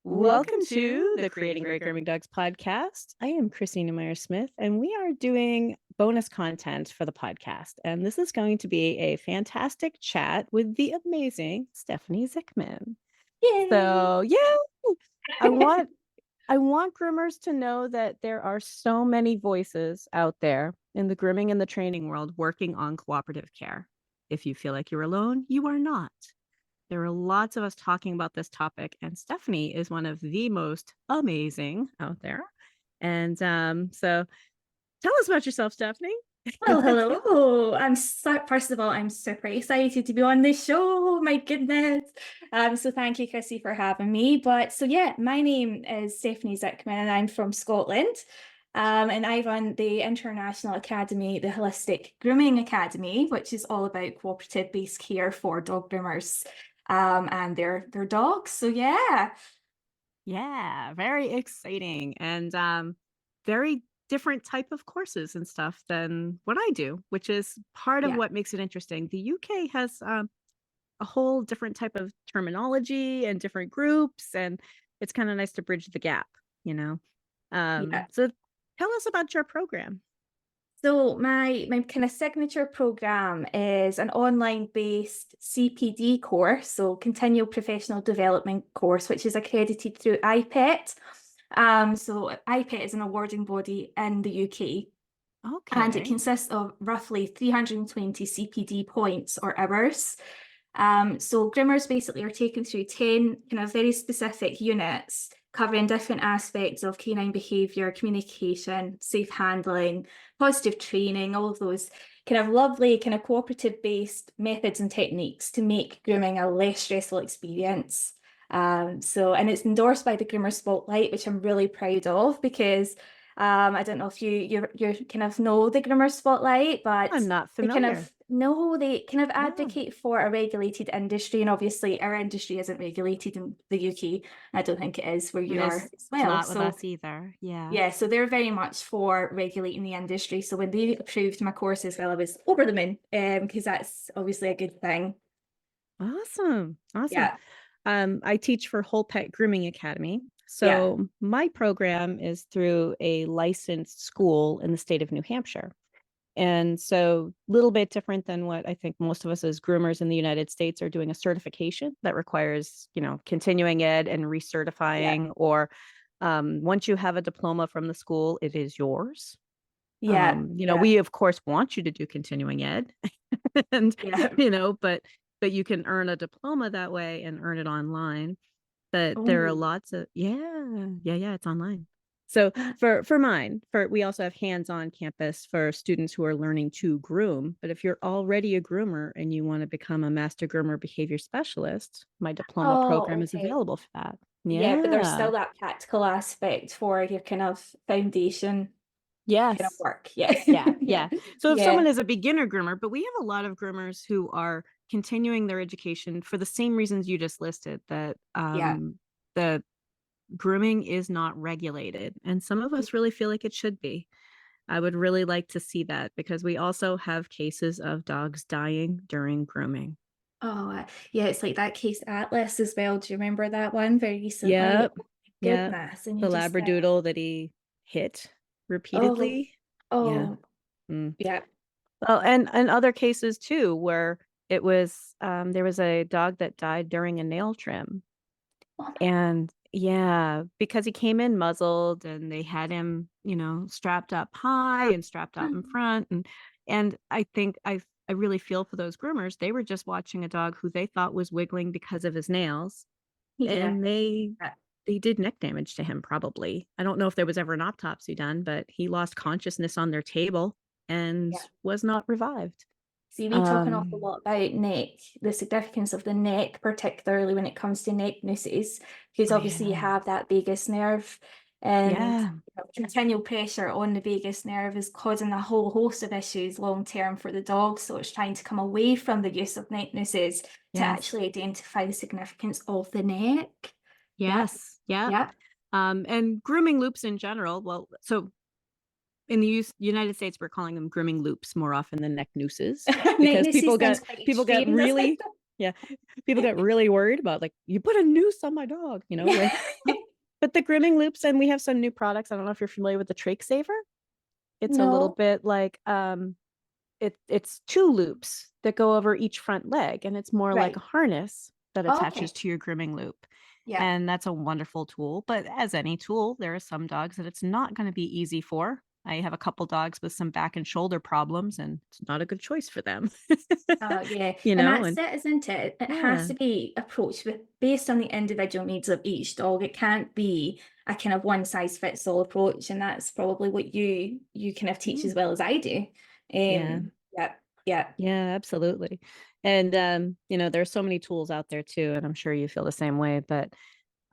Welcome to the Creating Great Grooming Dogs podcast. I am Chrissy Smith, and we are doing bonus content for the podcast. And this is going to be a fantastic chat with the amazing Stephanie Zikmann. Yay! So, yeah, I want groomers to know that there are so many voices out there in the grooming and the training world working on cooperative care. If you feel like you're alone, you are not. There are lots of us talking about this topic, and Stephanie is one of the most amazing out there. And so tell us about yourself, Stephanie. Well, hello. First of all, I'm super excited to be on this show. My goodness. So thank you, Chrissy, for having me. My name is Stephanie Zikmann, and I'm from Scotland. And I run the International Academy, the Holistic Grooming Academy, which is all about cooperative-based care for dog groomers, and their dogs. So yeah. Yeah, very exciting and very different type of courses and stuff than what I do, which is part of what makes it interesting. The UK has a whole different type of terminology and different groups, and it's kind of nice to bridge the gap, you know. So tell us about your program. So my kind of signature program is an online-based CPD course, so Continual Professional Development course, which is accredited through IPET. So IPET is an awarding body in the UK. Okay. And it consists of roughly 320 CPD points or hours. So groomers basically are taken through 10 kind of very specific units covering different aspects of canine behaviour, communication, safe handling, positive training, all of those kind of lovely kind of cooperative-based methods and techniques to make grooming a less stressful experience. And it's endorsed by the Groomer Spotlight, which I'm really proud of because I don't know if you kind of know the Groomer Spotlight, but I'm not familiar. they kind of advocate for a regulated industry, and obviously our industry isn't regulated in the UK. I don't think it is where you are as well. Not with us either. Yeah, so they're very much for regulating the industry. So when they approved my course as well, I was over the moon, because that's obviously a good thing. Awesome. Yeah. I teach for Whole Pet Grooming Academy. So my program is through a licensed school in the state of New Hampshire. And so a little bit different than what I think most of us as groomers in the United States are doing, a certification that requires, continuing ed and recertifying, or once you have a diploma from the school, it is yours. We of course want you to do continuing ed and, but you can earn a diploma that way and earn it online. But there are lots of, it's online. So we also have hands-on campus for students who are learning to groom. But if you're already a groomer and you want to become a master groomer behavior specialist, my diploma program is available for that. Yeah, but there's still that practical aspect for your kind of foundation kind of work. Yeah. So if someone is a beginner groomer, but we have a lot of groomers who are continuing their education for the same reasons you just listed, that the grooming is not regulated, and some of us really feel like it should be. I would really like to see that, because we also have cases of dogs dying during grooming. Oh, yeah, it's like that case Atlas as well. Do you remember that one very recently? Yep. Oh, goodness. And the Labradoodle that he hit repeatedly. Yeah. Well, and other cases too, where it was there was a dog that died during a nail trim. And because he came in muzzled, and they had him, strapped up high and strapped out in front. And I think I really feel for those groomers. They were just watching a dog who they thought was wiggling because of his nails. And they did neck damage to him, probably. I don't know if there was ever an autopsy done, but he lost consciousness on their table and was not revived. See, we talk an awful lot about neck, the significance of the neck, particularly when it comes to neck nooses, because obviously you have that vagus nerve, and continual pressure on the vagus nerve is causing a whole host of issues long term for the dog. So it's trying to come away from the use of neck nooses to actually identify the significance of the neck. And grooming loops in general. Well, so in the United States, we're calling them grooming loops more often than neck nooses, because people get really Yeah. People get really worried about like, you put a noose on my dog, Yeah. but the grooming loops, and we have some new products. I don't know if you're familiar with the Trach Saver. It's a little No. bit like it's two loops that go over each front leg, and it's more like Right. a harness that Oh, attaches okay. to your grooming loop. Yeah. And that's a wonderful tool. But as any tool, there are some dogs that it's not going to be easy for. I have a couple dogs with some back and shoulder problems, and it's not a good choice for them. Yeah. you And know, that's and it, isn't it? It has yeah. to be approached based on the individual needs of each dog. It can't be a kind of one size fits all approach. And that's probably what you kind of teach Mm. as well as I do. Yeah. Yeah. Yeah. Yeah, absolutely. And there's so many tools out there too, and I'm sure you feel the same way, but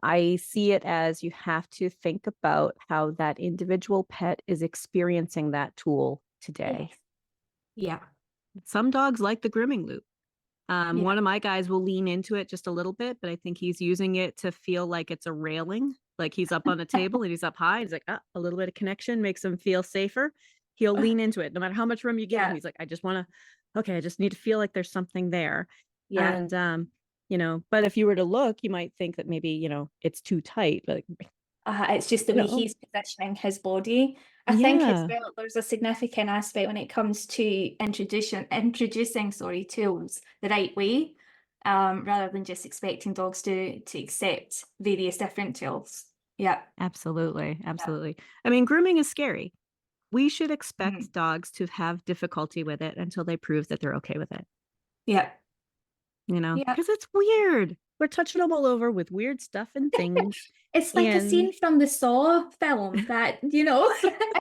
I see it as you have to think about how that individual pet is experiencing that tool today. Yes. Yeah. Some dogs like the grooming loop. Yeah. One of my guys will lean into it just a little bit, but I think he's using it to feel like it's a railing, like he's up on a table and he's up high. He's like, a little bit of connection makes him feel safer. He'll lean into it no matter how much room you give him. Yeah. He's like, I just need to feel like there's something there. Yeah. And, but if you were to look, you might think that maybe, it's too tight, but It's just the way he's positioning his body. I think as yeah, well, there's a significant aspect when it comes to introducing tools the right way, rather than just expecting dogs to accept various different tools. Yeah. absolutely. Yeah. Absolutely. I mean, grooming is scary. We should Mhm. expect dogs to have difficulty with it until they prove that they're okay with it. Yeah. Yeah. Because it's weird. We're touching them all over with weird stuff and things. It's like a And, scene from the Saw film that, it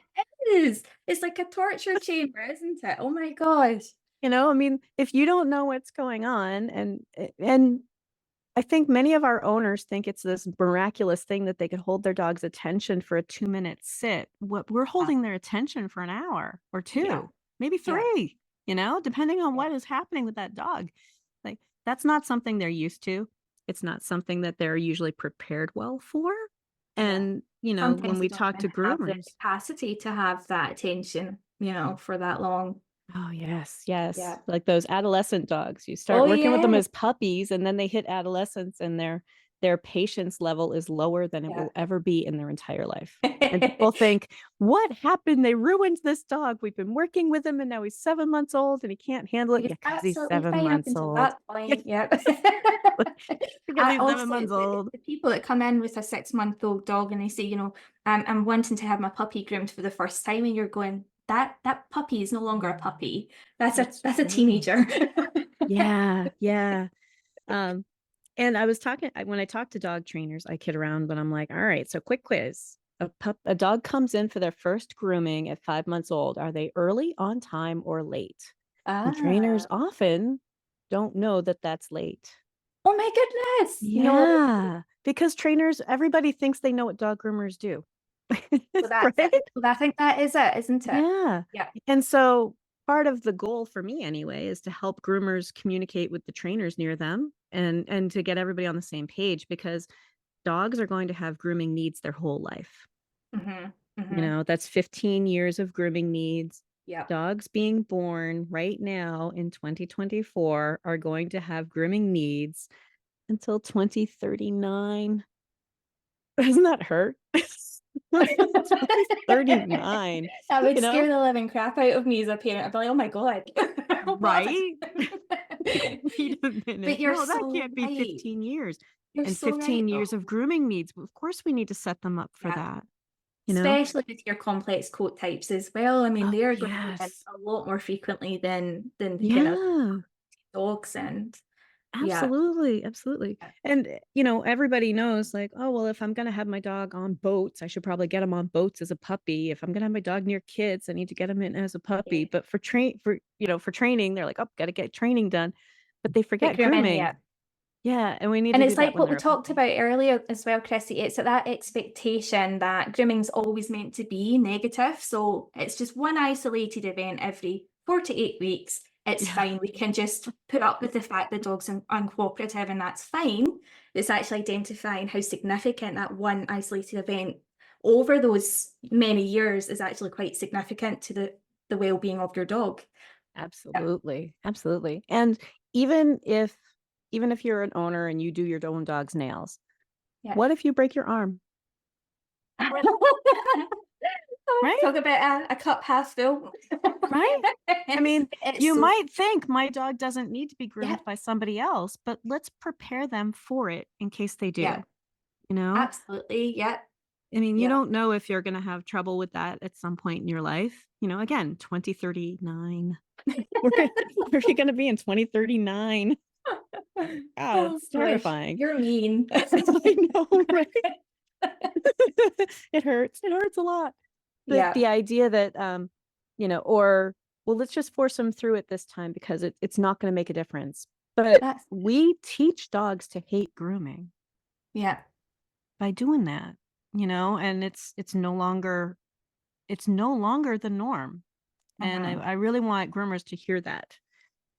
is. It's like a torture chamber, isn't it? Oh my gosh. I mean, if you don't know what's going on, and I think many of our owners think it's this miraculous thing that they could hold their dog's attention for a 2-minute sit. What we're Yeah. holding their attention for an hour or Yeah. two, maybe Yeah. three, depending on Yeah. what is happening with that dog. Like that's not something they're used to. It's not something that they're usually prepared well for. Yeah. And, when Sometimes they we don't talk even to have the groomers, capacity to have that attention, for that long. oh, yes, yes. Yeah. Like those adolescent dogs. You start Oh, working with them yeah. as puppies and then they hit adolescence and their patience level is lower than it Yeah. will ever be in their entire life. And people think, what happened? They ruined this dog. We've been working with him and now he's 7 months old and he can't handle it. You're Yeah, because he's absolutely 7 fine up months until old. that point. Yeah. Because I he's 7 also, months old. the people that come in with a 6-month-old dog and they say, I'm wanting to have my puppy groomed for the first time, and you're going, that puppy is no longer a puppy. That's a True. teenager. Yeah, yeah. Um, And when I talk to dog trainers, I kid around, but I'm like, all right, so quick quiz. A dog comes in for their first grooming at 5 months old. Are they early, on time, or late? And trainers Ah. often don't know that that's late. Oh my goodness. No. Yeah, because everybody thinks they know what dog groomers do. So that's Right? it. Well, I think that is it, isn't it? Yeah. Yeah. And so part of the goal for me anyway is to help groomers communicate with the trainers near them and to get everybody on the same page because dogs are going to have grooming needs their whole life. Mm-hmm. Mm-hmm. That's 15 years of grooming needs. Yeah. Dogs being born right now in 2024 are going to have grooming needs until 2039. Doesn't that hurt? 2039. That would You know, scare the living crap out of me as a parent. I'd be like, oh my God. What? right? Wait a minute. But you're No, that so can't be right. 15 years. You're And so right, 15 years though. of grooming needs. Of course, we need to set them up for Yeah. that. Especially with your complex coat types as well. I mean, Oh, they're going to be in yes. a lot more frequently than the kind of Yeah, dogs and yeah. absolutely. Absolutely. Yeah. And, everybody knows like, oh, well, if I'm going to have my dog on boats, I should probably get him on boats as a puppy. If I'm going to have my dog near kids, I need to get him in as a puppy. Yeah. But for training, they're like, oh, got to get training done. But they But forget grooming, grooming. yeah. Yeah. And we need And to it's do that like when what we they're a talked puppy. about earlier as well, Chrissy. It's that expectation that grooming's always meant to be negative. So it's just one isolated event every 4 to 8 weeks. It's Yeah. fine. We can just put up with the fact the dog's uncooperative, and that's fine. It's actually identifying how significant that one isolated event over those many years is actually quite significant to the well-being of your dog. Yeah. Absolutely. Absolutely. And even if even if you're an owner and you do your own dog's nails, Yeah. what if you break your arm? Right? Talk about a cup half full. Right? I mean, you so, might think my dog doesn't need to be groomed yeah, by somebody else, but let's prepare them for it in case they do, yeah, you know? absolutely. Yeah, I mean, you yeah. don't know if you're going to have trouble with that at some point in your life. You know, again, 2039. Where are you going to be in 2039? Oh, Oh it's gosh, terrifying. you're mean. I know, right? It hurts. It hurts a lot. But Yeah, the idea that, or, well, let's just force them through it this time because it's not going to make a difference. But that's we teach dogs to hate grooming yeah, by doing that, and it's no longer the norm. And uh-huh. I really want groomers to hear that.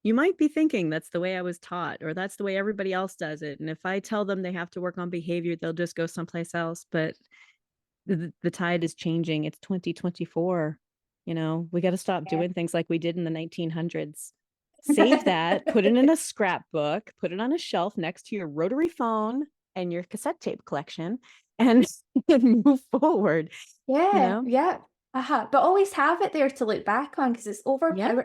You might be thinking that's the way I was taught, or that's the way everybody else does it. And if I tell them they have to work on behavior, they'll just go someplace else. But the tide is changing. It's 2024. We got to stop Yeah. doing things like we did in the 1900s. Save that, put it in a scrapbook, put it on a shelf next to your rotary phone and your cassette tape collection, and move forward, Yeah, yeah. Uh-huh. But always have it there to look back on because it's Yeah,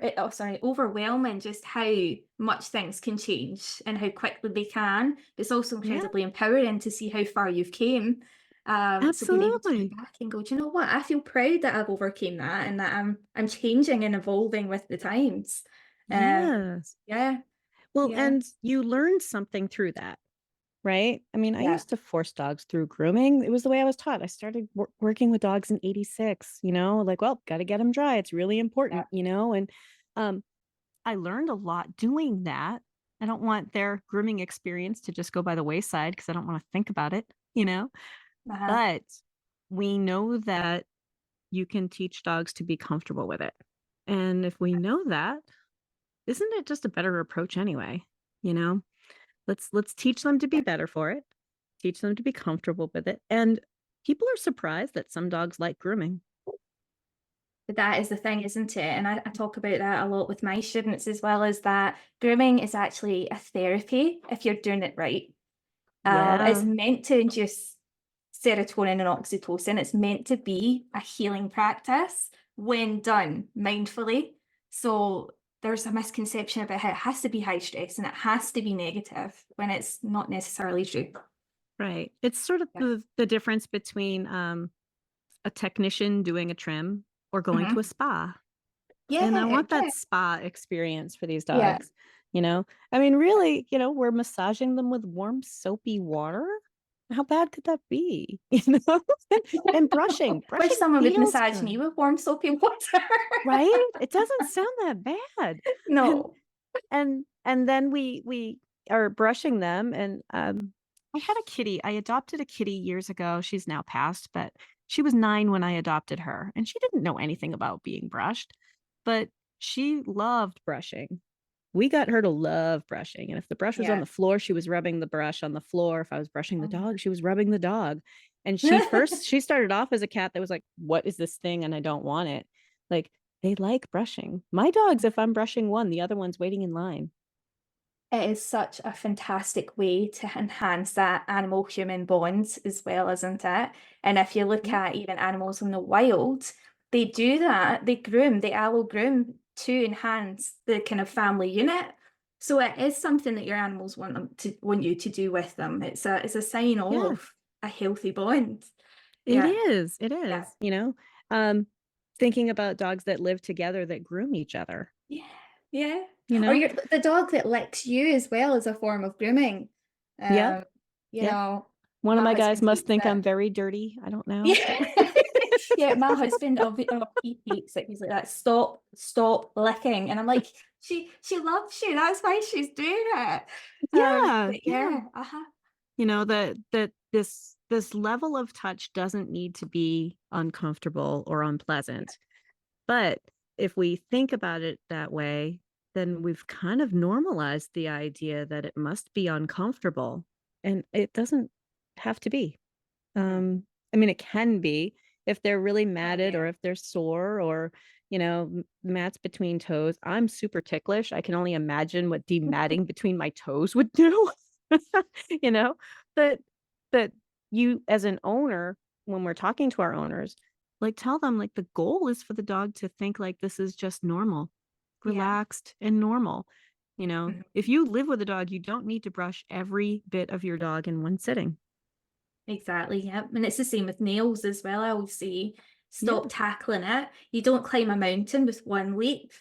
overwhelming just how much things can change and how quickly they can. It's also yeah, incredibly empowering to see how far you've came. So being able to look absolutely. back and go, do you know what? I feel proud that I've overcame that and that I'm changing and evolving with the times. Yes. Yeah, Well, yeah, and you learned something through that, right? I mean, I yeah, used to force dogs through grooming. It was the way I was taught. I started working with dogs in 86, like, well, got to get them dry. It's really yeah. important, and um, I learned a lot doing that. I don't want their grooming experience to just go by the wayside because I don't want to think about it. Uh-huh. But we know that you can teach dogs to be comfortable with it. And if we know that, isn't it just a better approach anyway? You know, let's teach them to be better for it, teach them to be comfortable with it. And people are surprised that some dogs like grooming. But that is the thing, isn't it? And I talk about that a lot with my students as well, is that grooming is actually a therapy if you're doing it right. It's Yeah. meant to induce serotonin and oxytocin. It's meant to be a healing practice when done mindfully. So there's a misconception about how it has to be high stress and it has to be negative when it's not necessarily true. Right. It's sort of Yeah. the difference between a technician doing a trim or going to a Mhm. spa. And I Yeah, want that yeah, spa experience for these yeah. dogs. I mean, really, we're massaging them with warm, soapy water. How bad could that be? And brushing. Wish Brushing someone would feels massage me good, with warm soapy water. right? It doesn't sound that bad. And No. and then we are brushing them. And I had a kitty. I adopted a kitty years ago. She's now passed, but she was 9 when I adopted her, and she didn't know anything about being brushed, but she loved brushing. We got her to love brushing, and if the brush was on Yeah. the floor, she was rubbing the brush on the floor. If I was brushing the Oh. dog, she was rubbing the dog. And she started off as a cat that was like, what is this thing, and I don't want it. Like, they like brushing. My dogs, if I'm brushing one, the other one's waiting in line. It is such a fantastic way to enhance that animal-human bond as well, isn't it? And if you look Yeah. at even animals in the wild, they do that. They groom, they allo groom to enhance the kind of family unit. So it is something that your animals want you to do with them. It's a sign Yeah, of a healthy bond. it Yeah, is. It yeah, is. Um, thinking about dogs that live together that groom each other, yeah, yeah. you Or know? the dog that licks you as well as a form of grooming. Yep. Um, you Yep. know, One of my my guys husband must hates think it. I'm very dirty. I don't know. Yeah, yeah. My husband, he hates it. He's like that. Stop licking. And I'm like, she loves you. That's why she's doing it. Yeah, But yeah. yeah, uh-huh. That this level of touch doesn't need to be uncomfortable or unpleasant. But if we think about it that way, then we've kind of normalized the idea that it must be uncomfortable, and it doesn't have to be. Mhm. I mean, it can be if they're really Oh matted, or yeah. if they're sore, or mats between toes. I'm super ticklish. I can only imagine what dematting between my toes would do. you know, but you as an owner, when we're talking to our owners, like tell them like the goal is for the dog to think like this is just normal, Yeah. relaxed and normal. Mhm. If you live with a dog, you don't need to brush every bit of your dog in one sitting. Exactly. Yeah. And it's the same with nails as well. I always say, Yeah. stop tackling it. You don't climb a mountain with one leap.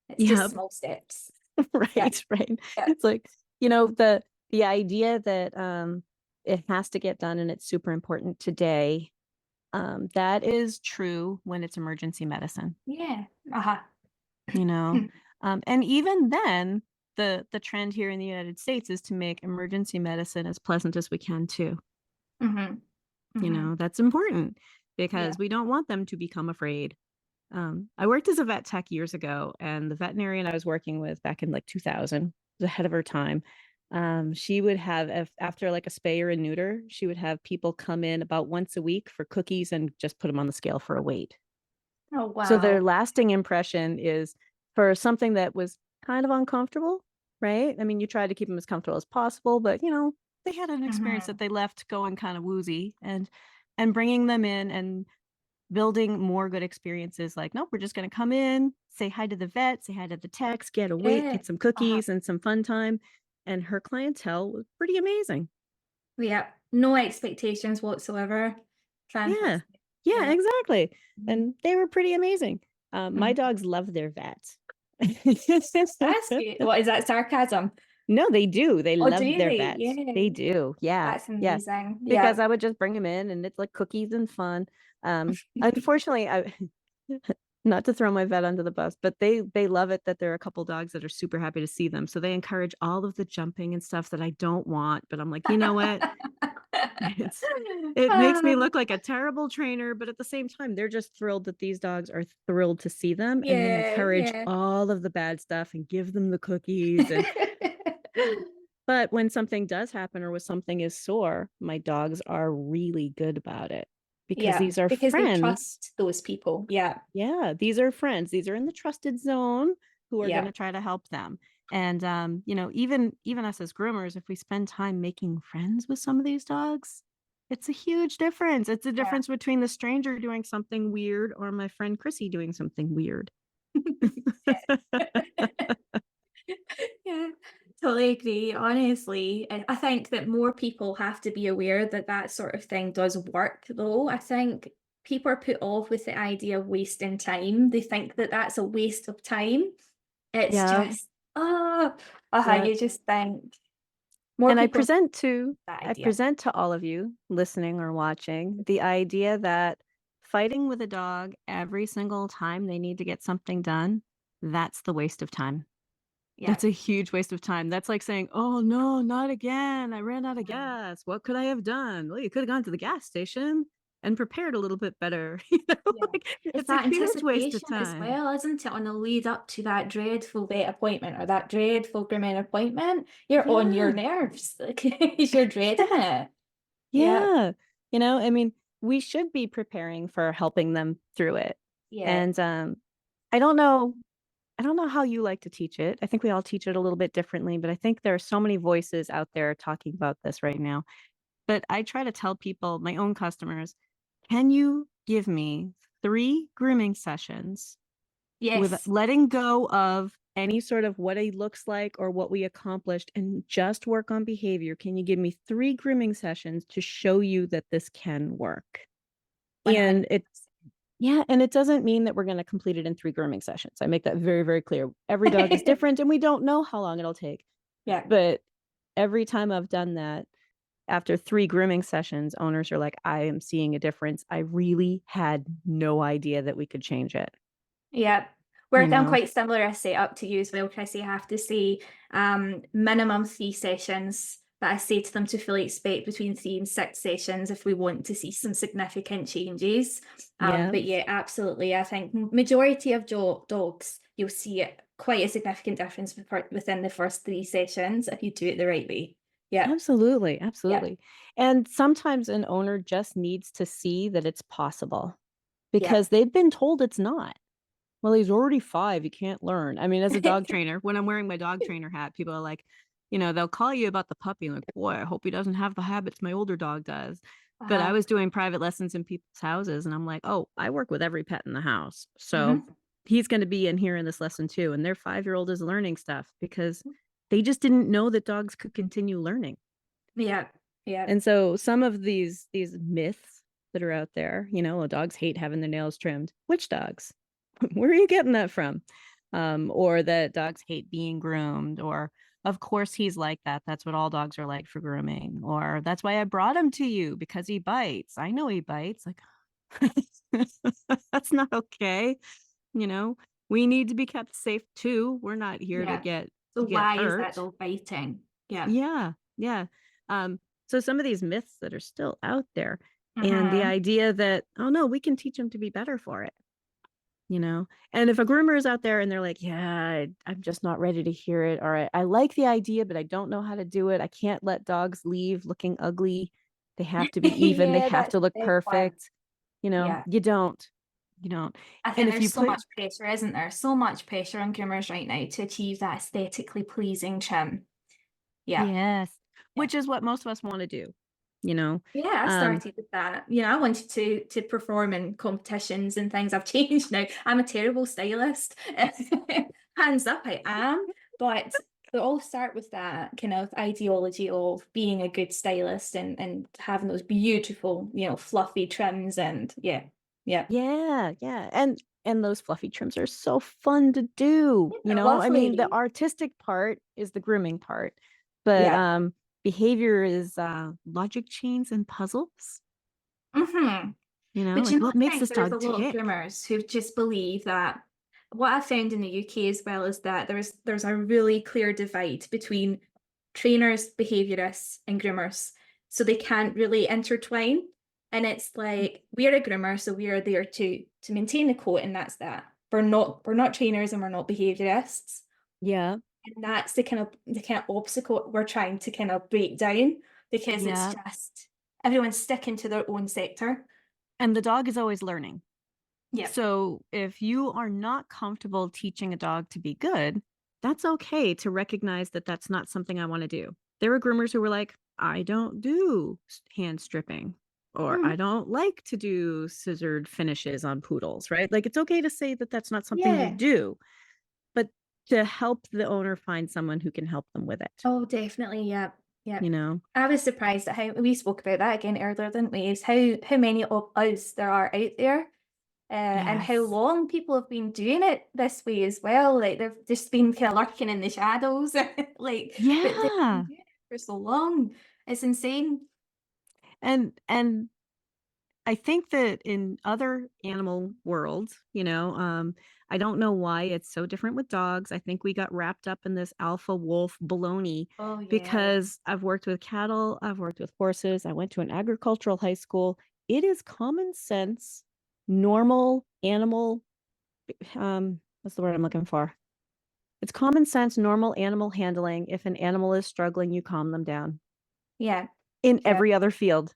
It's Yeah. just small steps. Yeah. Right. Right. Yeah. It's like, the idea that it has to get done and it's super important today. That is true when it's emergency medicine, Yeah. Uh-huh. you know. And even then, the trend here in the United States is to make emergency medicine as pleasant as we can too. Mm-hmm. Mm-hmm. That's important Yeah. because we don't want them to become afraid. I worked as a vet tech years ago, and the veterinarian I was working with back in like 2000 was ahead of her time. She would have, after like a spay or a neuter, she would have people come in about once a week for cookies and just put them on the scale for a weight. Oh, So their wow. lasting impression is for something that was kind of uncomfortable, right? I mean, you try to keep them as comfortable as possible, but they had an experience Mm-hmm. that they left going kind of woozy, and bringing them in and building more good experiences like, nope, we're just going to come in, say hi to the vet, say hi to the techs, get a weight, Yeah. get some Uh-huh. cookies and some fun time. And her clientele was pretty amazing. Yeah. No expectations whatsoever. Yeah. Fantastic. Yeah, Yeah. exactly. Mhm. And they were pretty amazing. My Mhm. dogs love their vets. That's good. What is that sarcasm? No, they do. They Oh, do love their they? vets. Yeah. They do. Yeah. That's Yeah. amazing. Because Yeah. I would just bring them in and it's like cookies and fun. Unfortunately, I not to throw my vet under the bus, but they love it that there are a couple dogs that are super happy to see them. So they encourage all of the jumping and stuff that I don't want. But I'm like, you know what? It makes me Ah, look like a terrible trainer, but at the same time, they're just thrilled that these dogs are thrilled to see them, and they yeah, encourage yeah. all of the bad stuff and give them the cookies. And but when something does happen or when something is sore, my dogs are really good about it because Yeah, these are because they friends. trust those people. Yeah, Yeah, these are friends. These are in the trusted zone who are going yeah, to try to help them. And even us as groomers, if we spend time making friends with some of these dogs, it's a huge difference. It's a yeah. difference between the stranger doing something weird or my friend Chrissy doing something weird. Yeah, totally agree. Honestly, and I think that more people have to be aware that that sort of thing does work, though. I think people are put off with the idea of wasting time. They think that that's a waste of time. It's Yeah, just, yeah. you just think more And people know that I idea. present to all of you listening or watching the idea that fighting with a dog every single time they need to get something done, that's the waste of time. Yeah. That's a huge waste of time. That's like saying, "Oh no, not again. I ran out of Mhm. gas. What could I have done?" Well, you could have gone to the gas station and prepared a little bit better. Yeah. Like It's it's a that huge waste of anticipation as time. well, isn't it? On the lead up to that dreadful vet appointment or that dreadful grooming appointment, you're on your Yeah. nerves. Like you're dreading it. Yeah. Yeah. I mean, we should be preparing for helping them through it. Yeah. And I don't know I don't know how you like to teach it. I think we all teach it a little bit differently, but I think there are so many voices out there talking about this right now. But I try to tell people, my own customers, can you give me 3 grooming sessions with Yes. letting go of any sort of what he looks like or what we accomplished and just work on behavior? Can you give me 3 grooming sessions to show you that this can work? And 100%. it doesn't mean that we're going to complete it in 3 grooming sessions. I make that very, very clear. Every dog is different and we don't know how long it'll take. Yeah. But every time I've done that, after 3 grooming sessions, owners are like, I am seeing a difference. I really had no idea that we could change it. Yeah. You I'm know? quite similar a setup to you as well, Chrissy. I have to say, minimum 3 sessions, but I say to them to fully expect between 3 and 6 sessions if we want to see some significant changes. Yeah, But yeah, absolutely. I think majority of dogs, you'll see it quite a significant difference within the first 3 sessions if you do it the right way. Yeah, absolutely. yeah, Absolutely. And sometimes an owner just needs to see that it's possible yeah. because they've been told it's not. well, he's already 5. He can't learn. I mean, as a dog trainer, when I'm wearing my dog trainer hat, people are like, they'll call you about the puppy. Like, boy, I hope he doesn't have the habits my older dog does. But I Uh-huh. was doing private lessons in people's houses, and I'm like, oh, I work with every pet in the house. So Hmm. he's going to be in here in this lesson too. And their 5-year-old is learning stuff because they just didn't know that dogs could continue learning. Yeah. Yeah. And so some of these myths that are out there, dogs hate having their nails trimmed. Which dogs? Where are you getting that from? Or that dogs hate being groomed, or of course he's like that. That's what all dogs are like for grooming. Or that's why I brought him to you because he bites. I know he bites. Like that's not okay. We need to be kept safe too. We're not here to Yeah. get So why is that hurt. dog biting? Yeah. Yeah. Yeah. So some of these myths that are still out there, and the Hmm. idea that, oh no, we can teach them to be better for it. And if a groomer is out there and they're like, yeah, I'm just not ready to hear it, or I like the idea but I don't know how to do it, I can't let dogs leave looking ugly, they have to be even, they Yeah, have that's to look a big one. perfect. Yeah. You don't. I And think if there's you so put much pressure, isn't there? So much pressure on groomers right now to achieve that aesthetically pleasing trim. Yeah. yes, Yeah. which is what most of us want to do you know Yeah, I um started with that. I wanted to perform in competitions and things. I've changed now. I'm a terrible stylist. Hands up, I am. But they all start with that kind of ideology of being a good stylist and having those beautiful, fluffy trims and yeah, yeah. yeah, and those fluffy trims are so fun to do. They're I mean, the lovely. artistic part is the grooming part, but Yeah. behavior is logic chains and puzzles. Mm-hmm. But Like what I makes think this there's a dog lot of tick? groomers who just believe that what I found in the UK as well is that there's a really clear divide between trainers, behaviorists, and groomers. So they can't really intertwine. And it's like we're a groomer, so we are there to maintain the coat, and that's that. We're not trainers and we're not behaviorists. Yeah, And that's the kind of obstacle we're trying to kind of break down because it's yeah. just everyone's sticking to their own sector. And the dog is always learning. Yeah. So if you are not comfortable teaching a dog to be good, that's okay to recognize that that's not something I want to do. There are groomers who were like, I don't do hand stripping, or I Mhm. don't like to do scissored finishes on poodles, right? Like it's okay to say that that's not something you Yeah. do, but to help the owner find someone who can help them with it, Oh, definitely. Yeah. Yeah. you know? I was surprised at how we spoke about that again earlier, didn't we? Is how many of us there are out there, and how Yes. long people have been doing it this way as well. Like they've just been kind of lurking in the shadows, but they've been Yeah. doing it for so long. It's insane. And I think that in other animal worlds, I don't know why it's so different with dogs. I think we got wrapped up in this alpha wolf baloney Oh yeah. because I've worked with cattle, I've worked with horses, I went to an agricultural high school. It is common sense, normal animal, what's the word I'm looking for? It's common sense, normal animal handling. If an animal is struggling, you calm them down Yeah. in Yeah. every other field.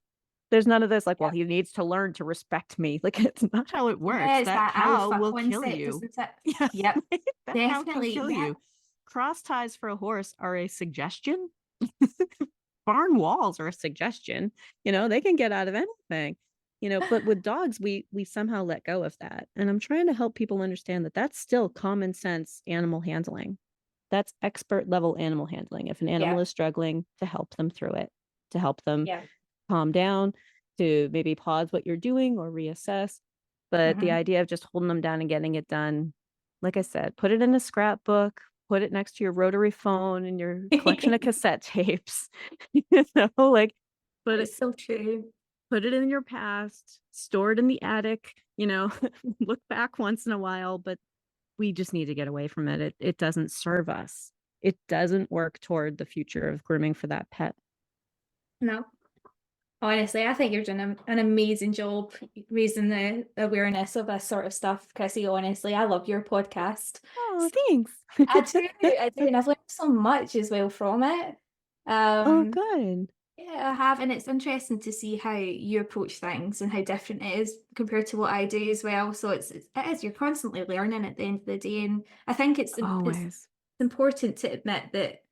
There's none of this like, well, Yeah. he needs to learn to respect me. Like, it's not how it Yeah. works. It's That that cow alpha will kill concept, you. isn't it? Yeah, Yep. that cow can Definitely. kill Yeah. you. Cross ties for a horse are a suggestion. Barn walls are a suggestion. They can get out of anything. But with dogs, we somehow let go of that. And I'm trying to help people understand that that's still common sense animal handling. That's expert level animal handling. If an animal Yeah. is struggling, to help them through it, to help them Yeah. calm down, to maybe pause what you're doing or reassess. But the Hmm. idea of just holding them down and getting it done, like I said, put it in a scrapbook, put it next to your rotary phone and your collection of cassette tapes, like put it It's so true. put it in your past, store it in the attic, look back once in a while, but we just need to get away from it. It doesn't serve us. It doesn't work toward the future of grooming for that pet. No. Honestly, I think you're doing an amazing job raising the awareness of this sort of stuff, Chrissy. Honestly, I love your podcast. Oh, thanks. I do, and I've learned so much as well from it. Oh, Um, good. Yeah, I have, and it's interesting to see how you approach things and how different it is compared to what I do as well. So it is, you're constantly learning at the end of the day, and I think it's Always. important to admit that,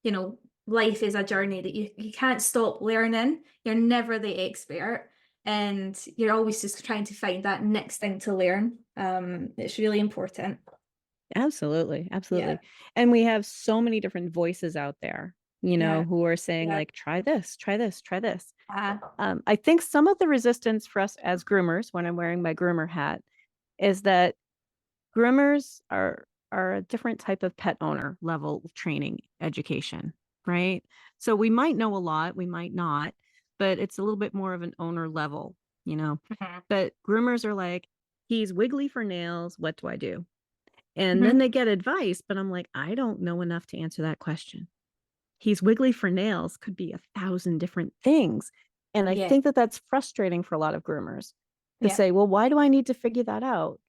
you know, life is a journey, that you can't stop learning. You're never the expert, and you're always just trying to find that next thing to learn. It's really important. Absolutely. Yeah. Absolutely. And we have so many different voices out there, Yeah. who are saying Yeah. like, try this, try this, try this. Uh, I think some of the resistance for us as groomers, when I'm wearing my groomer hat, is that groomers are a different type of pet owner level of training education, right? So we might know a lot, we might not, but it's a little bit more of an owner level, you know. mhm, But groomers are like, he's wiggly for nails, what do I do? And then mhm. they get advice, but I'm like, I don't know enough to answer that question. He's wiggly for nails could be 1,000 different things. And I Yeah. think that that's frustrating for a lot of groomers to Yeah. say, well, why do I need to figure that out?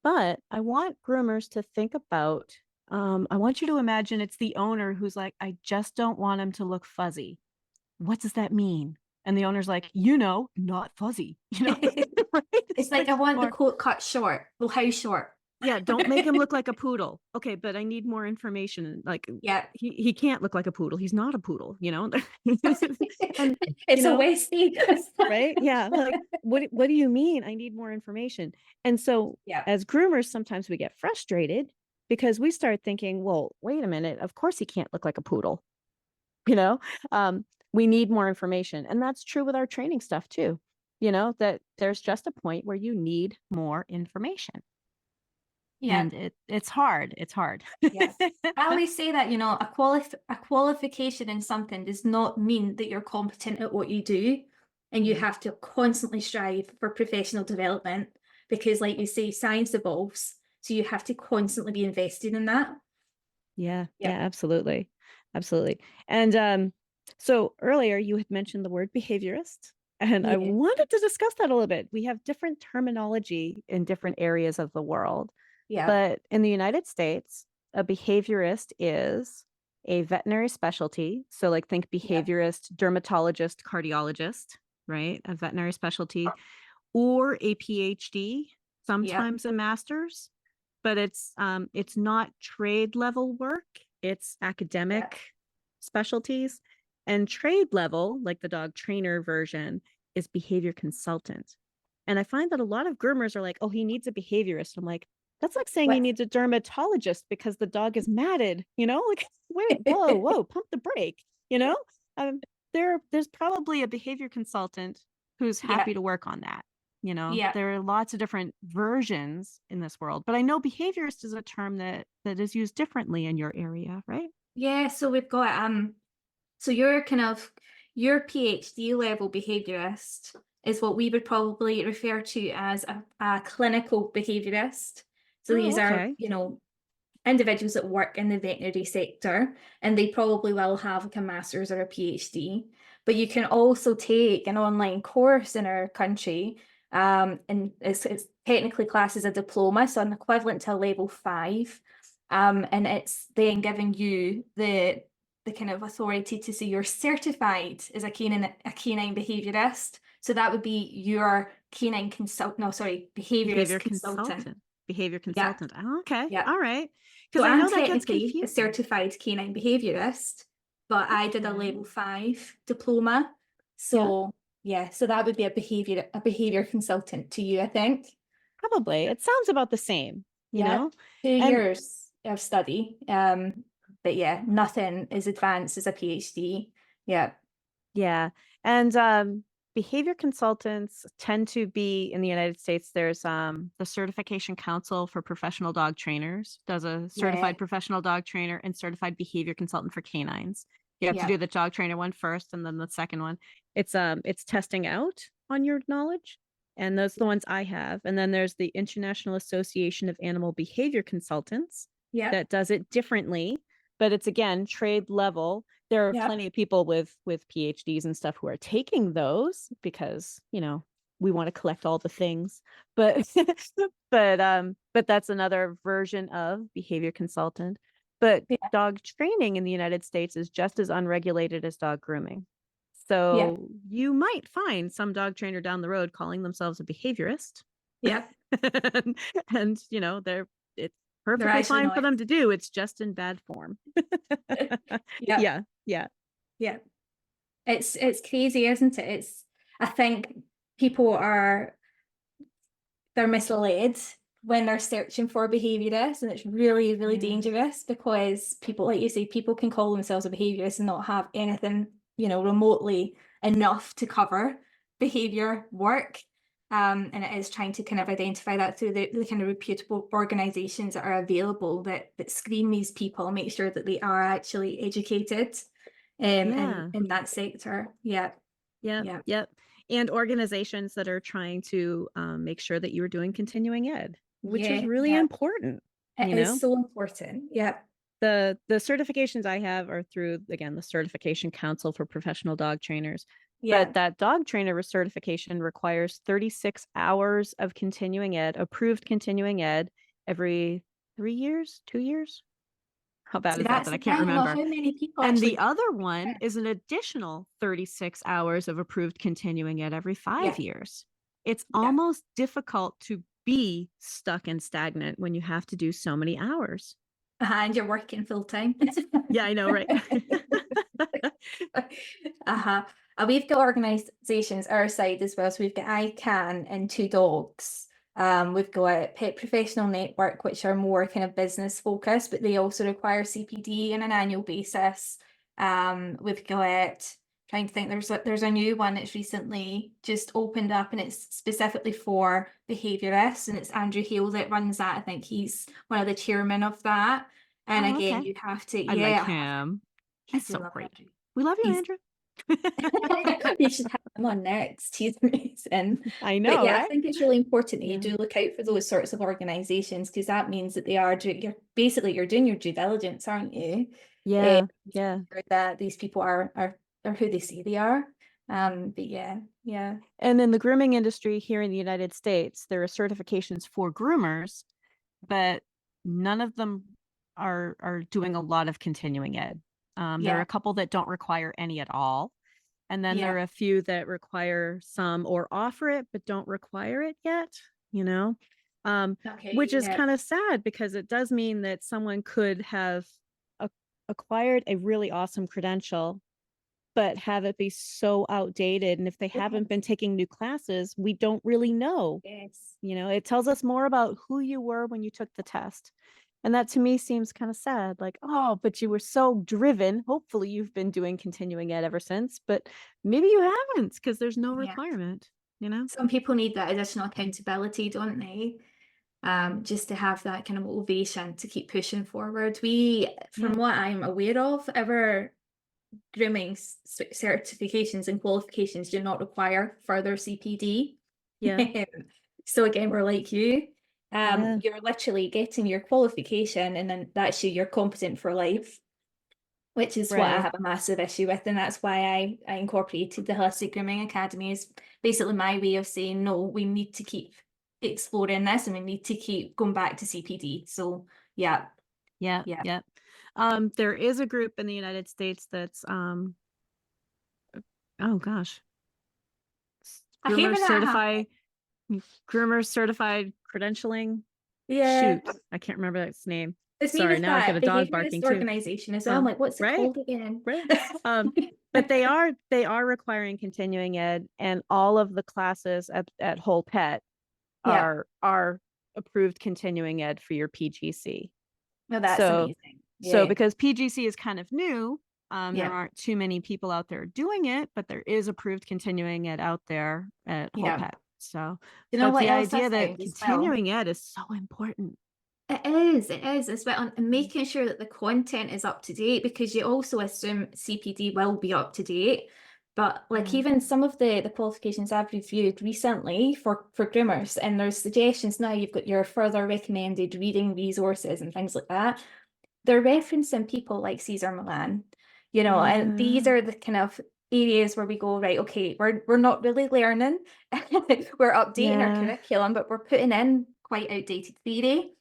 But I want groomers to think about, I want you to imagine it's the owner who's like, I just don't want him to look fuzzy. What does that mean? And the owner's like, not fuzzy, right? It's like, I want the Or, coat cut short. Well, how short? yeah, don't make him look like a poodle. Okay, but I need more information. Like Yeah. he can't look like a poodle. He's not a poodle, and you It's a know, Westie. right? Yeah, like what do you mean? I need more information. And so Yeah. as groomers, sometimes we get frustrated because we start thinking, well, wait a minute, of course he can't look like a poodle, you know? Um, we need more information. And that's true with our training stuff too. That there's just a point where you need more information. Yeah. And it's hard. It's hard. Yeah. I always say that, a qualification in something does not mean that you're competent at what you do. And you Mm. have to constantly strive for professional development because, like you say, science evolves. So you have to constantly be invested in that. Yeah, Yeah. yeah, absolutely. Absolutely. And so earlier you had mentioned the word behaviorist, and I Yeah. wanted to discuss that a little bit. We have different terminology in different areas of the world, Yeah. but in the United States, a behaviorist is a veterinary specialty. So like think Yeah. behaviorist, dermatologist, cardiologist, right? A veterinary specialty or a PhD, Yeah. sometimes a master's, but it's not trade level work, it's Yeah. academic specialties. And trade level, like the dog trainer version, is behavior consultant. And I find that a lot of groomers are like, oh, he needs a behaviorist. I'm like, that's like saying he What? needs a dermatologist because the dog is matted, like, wait, whoa, pump the brake, you know? Um, there's probably a behavior consultant who's Yeah. happy to work on that. Yeah. There are lots of different versions in this world, but I know behaviorist is a term that is used differently in your area, right? Yeah. So we've got so your PhD level behaviorist is what we would probably refer to as a clinical behaviorist. So Oh, these are, okay. individuals that work in the veterinary sector, and they probably will have like a master's or a PhD. But you can also take an online course in our country, and it's technically classed as a diploma, so an equivalent to a level 5. And it's then giving you the kind of authority to say you're certified as a canine behaviorist. So that would be your canine consult, no, sorry, behaviorist Behavior consultant. consultant. Behavior Yeah, consultant. Oh, okay. yeah. All right. So Because I I'm know that gets technically a confusing. certified canine behaviorist, but I did a Okay. level 5 diploma. Yeah, So yeah, so that would be a behavior consultant to you, I think. probably. It sounds about the same, you Yeah, know? two And years of study. But yeah, nothing as advanced as a PhD. Yeah, yeah. And behavior consultants tend to be in the United States. There's the Certification Council for Professional Dog Trainers does a yeah, certified professional dog trainer and certified behavior consultant for canines. You have to yeah, do the dog trainer one first and then the second one. It's testing out on your knowledge. And those are the ones I have. And then there's the International Association of Animal Behavior Consultants yeah, that does it differently, but it's again trade level. There are yeah, plenty of people with PhDs and stuff who are taking those because we want to collect all the things, but but that's another version of behavior consultant. But yeah. dog training in the United States is just as unregulated as dog grooming. Yeah. So you might find some dog trainer down the road calling themselves a behaviorist. Yeah. and it's They're perfectly actually fine for not. them to do. It's just in bad form. Yeah. Yeah. Yeah. Yeah. It's crazy, isn't it? I think people they're misled when they're searching for behaviorists, and it's really, really Yeah. dangerous because people, like you say, people can call themselves a behaviorist and not have anything, remotely enough to cover behavior work. And it is trying to kind of identify that through the kind of reputable organizations that are available that screen these people, make sure that they are actually educated Yeah. in that sector. Yeah. Yep. Yeah. Yep. And organizations that are trying to make sure that you are doing continuing ed, which is Yeah. really Yeah. important. It is so important. Yeah. The certifications I have are through, again, the Certification Council for Professional Dog Trainers. Yeah. But that dog trainer certification requires 36 hours of continuing ed, approved continuing ed, every 3 years, 2 years. How bad See, is that that's that the I can't thing. I don't know remember? how many people And actually the other yeah. one is an additional 36 hours of approved continuing ed every 5 Yeah. years. It's Yeah. almost difficult to be stuck and stagnant when you have to do so many hours. And you're working full time. Yeah, I know, right? Uh-huh. We've got organizations our side as well. So we've got ICANN and Two Dogs. We've got Pet Professional Network, which are more kind of business focused, but they also require CPD on an annual basis. We've got trying to think, there's a new one that's recently just opened up, and it's specifically for behaviorists, and it's Andrew Hale that runs that. I think he's one of the chairmen of that. And Oh, again, okay. you have to, I like yeah, him. I He's do so love great. Andrew. We love you, He's Andrew. you should have him on next. He's amazing. I But know, yeah, I right? think it's really important that you Yeah. do look out for those sorts of organizations, because that means that they are doing, you're doing your due diligence, aren't you? Yeah. Yeah. That these people are who they say they are. But yeah. And in the grooming industry here in the United States, there are certifications for groomers, but none of them are doing a lot of continuing ed. There are Yeah. a couple that don't require any at all. And then there Yeah. are a few that require some or offer it, but don't require it yet, Okay. which is Yeah. kind of sad because it does mean that someone could have acquired a really awesome credential, but have it be so outdated. And if they haven't been taking new classes, we don't really know. Yes. It tells us more about who you were when you took the test. And that to me seems kind of sad. Like, oh, but you were so driven. Hopefully you've been doing continuing ed ever since, but maybe you haven't because there's no Yeah. requirement, Some people need that additional accountability, don't they? Just to have that kind of motivation to keep pushing forward. From what I'm aware of, our grooming certifications and qualifications do not require further CPD. Yeah. So again, we're like you. Yeah. You're literally getting your qualification, and then that's you're competent for life, which is what I Right. have a massive issue with. And that's why I incorporated the Holistic Grooming Academy, is basically my way of saying, no, we need to keep exploring this, and we need to keep going back to CPD. So yeah. Yeah. There is a group in the United States that's oh gosh. I hate when that Groomers certified credentialing. Yeah. Shoot, I can't remember its name. It's me Sorry, with now I've got that a dog behaviorist barking too. organization as well. I'm like, what's it Right, called again? right. But they are requiring continuing ed, and all of the classes at Whole Pet Yeah. are approved continuing ed for your PGC. No, that's So amazing. so Yeah. because PGC is kind of new, there Yeah. aren't too many people out there doing it, but there is approved continuing ed out there at Whole Yeah. Pet. So, You know but what the else I idea that found as well? continuing ed is so important. It is as well, and making sure that the content is up to date, because you also assume CPD will be up to date. But like even some of the qualifications I've reviewed recently for groomers, and there's suggestions now, you've got your further recommended reading resources and things like that. They're referencing people like Cesar Millan, and these are the kind of areas where we go, right, okay, we're not really learning. We're updating our curriculum, but we're putting in quite outdated theory.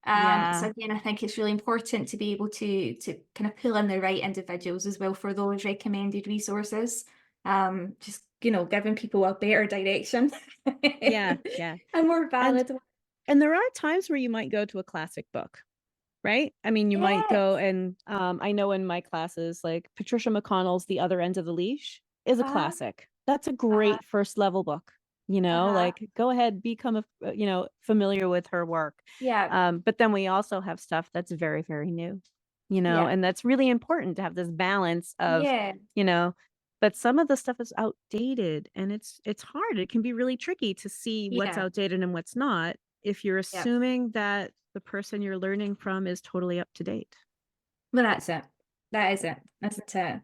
So again, I think it's really important to be able to kind of pull in the right individuals as well for those recommended resources. just, giving people a better direction. Yeah, yeah. A more And valid one. and there are times where you might go to a classic book, right? I mean, you might go Yes. and I know in my classes, like Patricia McConnell's The Other End of the Leash is a Uh-huh. classic. That's a Uh-huh. great first level book. Uh-huh. Like go ahead, become familiar with her work. Yeah. But then we also have stuff that's very, very new, Yeah. and that's really important to have this balance of, Yeah. you know, but some of the stuff is outdated and it's hard. It can be really tricky to see what's Yeah. outdated and what's not if you're Yep. assuming that the person you're learning from is totally up to date. Well, that's it. That is it. That's it. Yeah.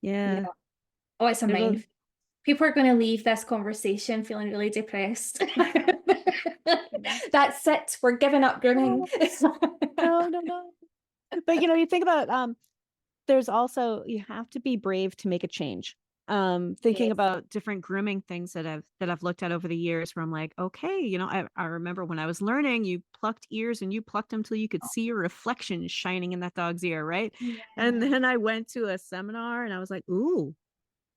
Yeah. Oh, it's a There's a mind. People are going to leave this conversation feeling really depressed. That's it. We're giving up grooming. no, no, no. But you think about there's also you have to be brave to make a change. Thinking Yes. about different grooming things that I've looked at over the years where I'm like, okay, I remember when I was learning, you plucked ears and you plucked them till you could see your reflection shining in that dog's ear, right? And Yeah. then I went to a seminar and I was like, ooh,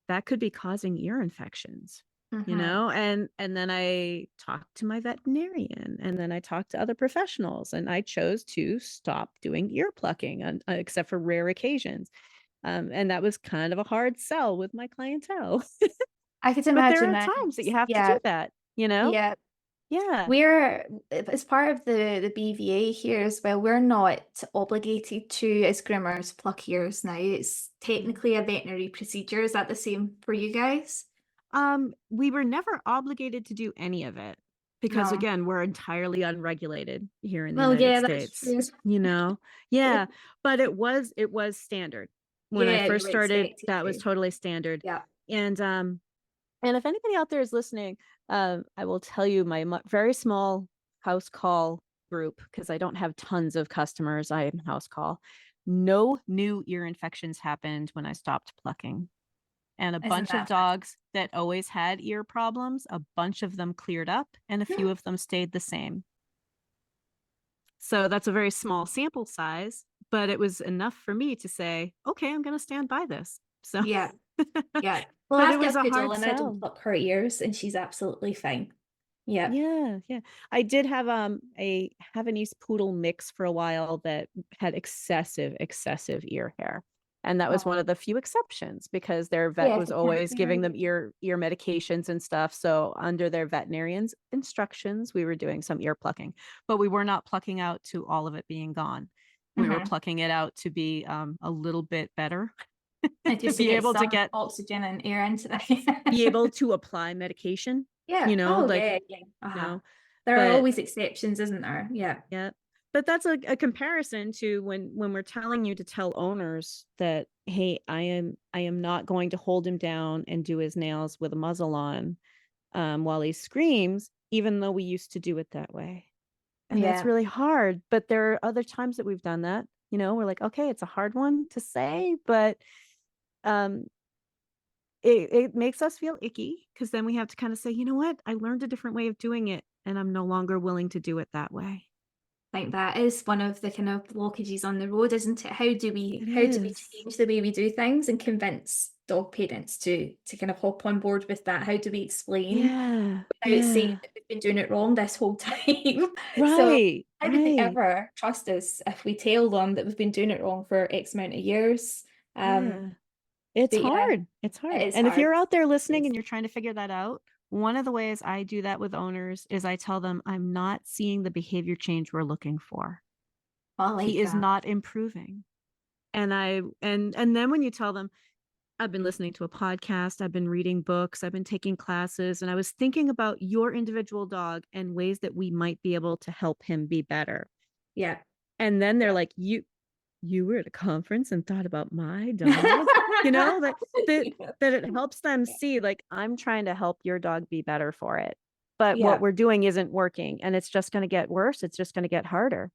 that could be causing ear infections. Mm-hmm. And then I talked to my veterinarian and then I talked to other professionals and I chose to stop doing ear plucking except for rare occasions. And that was kind of a hard sell with my clientele. I could But there imagine are that. times that you have to Yeah. do that, Yeah. Yeah. We're, as part of the BVA here as well, we're not obligated to, as groomers, pluck ears now. It's Mhm. technically a veterinary procedure. Is that the same for you guys? We were never obligated to do any of it because No. again, we're entirely unregulated here in the Well, United yeah, that's States, true. Yeah, but it was standard. When I Yeah, you first were started, expected that was to. totally standard. Yeah. And if anybody out there is listening, I will tell you my very small house call group, because I don't have tons of customers. I am house call. No new ear infections happened when I stopped plucking. And a Isn't bunch of that fun? dogs that always had ear problems, a bunch of them cleared up and a few of them stayed the same. So that's a very small sample size, but it was enough for me to say, okay, I'm going to stand by this. So, Yeah. Yeah. Well, but it ask was a a poodle hard and I don't sell. pluck her ears and she's absolutely fine. Yeah. Yeah, yeah. I did have a Havanese poodle mix for a while that had excessive ear hair. And that was one Oh, of the few exceptions because their vet yeah, if was it can't always giving them carry. ear medications and stuff. So under their veterinarian's instructions, we were doing some ear plucking, but we were not plucking out to all of it being gone. We were Mm-hmm. plucking it out to be a little bit better, And to just to be get able to some get oxygen and air into be able that. to apply medication, Yeah. Oh, like, yeah, yeah. Uh-huh. There are but always exceptions, isn't there? Yeah. yeah. But that's a comparison to when we're telling you to tell owners that, hey, I am not going to hold him down and do his nails with a muzzle on while he screams, even though we used to do it that way. And that's Yeah. really hard. But there are other times that we've done that. We're like, okay, it's a hard one to say, but um it makes us feel icky because then we have to kind of say, you know what? I learned a different way of doing it and I'm no longer willing to do it that way. I think that is one of the kind of blockages on the road, isn't it? It How do we is. change the way we do things and convince dog parents to kind of hop on board with that? How do we explain Yeah. without saying Yeah. that we've been doing it wrong this whole time? So Right. how would they Right. ever trust us if we tell them that we've been doing it wrong for X amount of years? Yeah. It's But yeah, hard. It's it hard. is And if hard. you're out there listening It's, and you're trying to figure that out, one of the ways I do that with owners is I tell them I'm not seeing the behavior change we're looking for. I He like is that. not improving. And then when you tell them I've been listening to a podcast, I've been reading books, I've been taking classes, and I was thinking about your individual dog and ways that we might be able to help him be better. Yeah. And then they're Yeah. like, you were at a conference and thought about my dog, that that it helps them see, like, I'm trying to help your dog be better for it. But what Yeah. we're doing isn't working and it's just going to get worse. It's just going to get harder,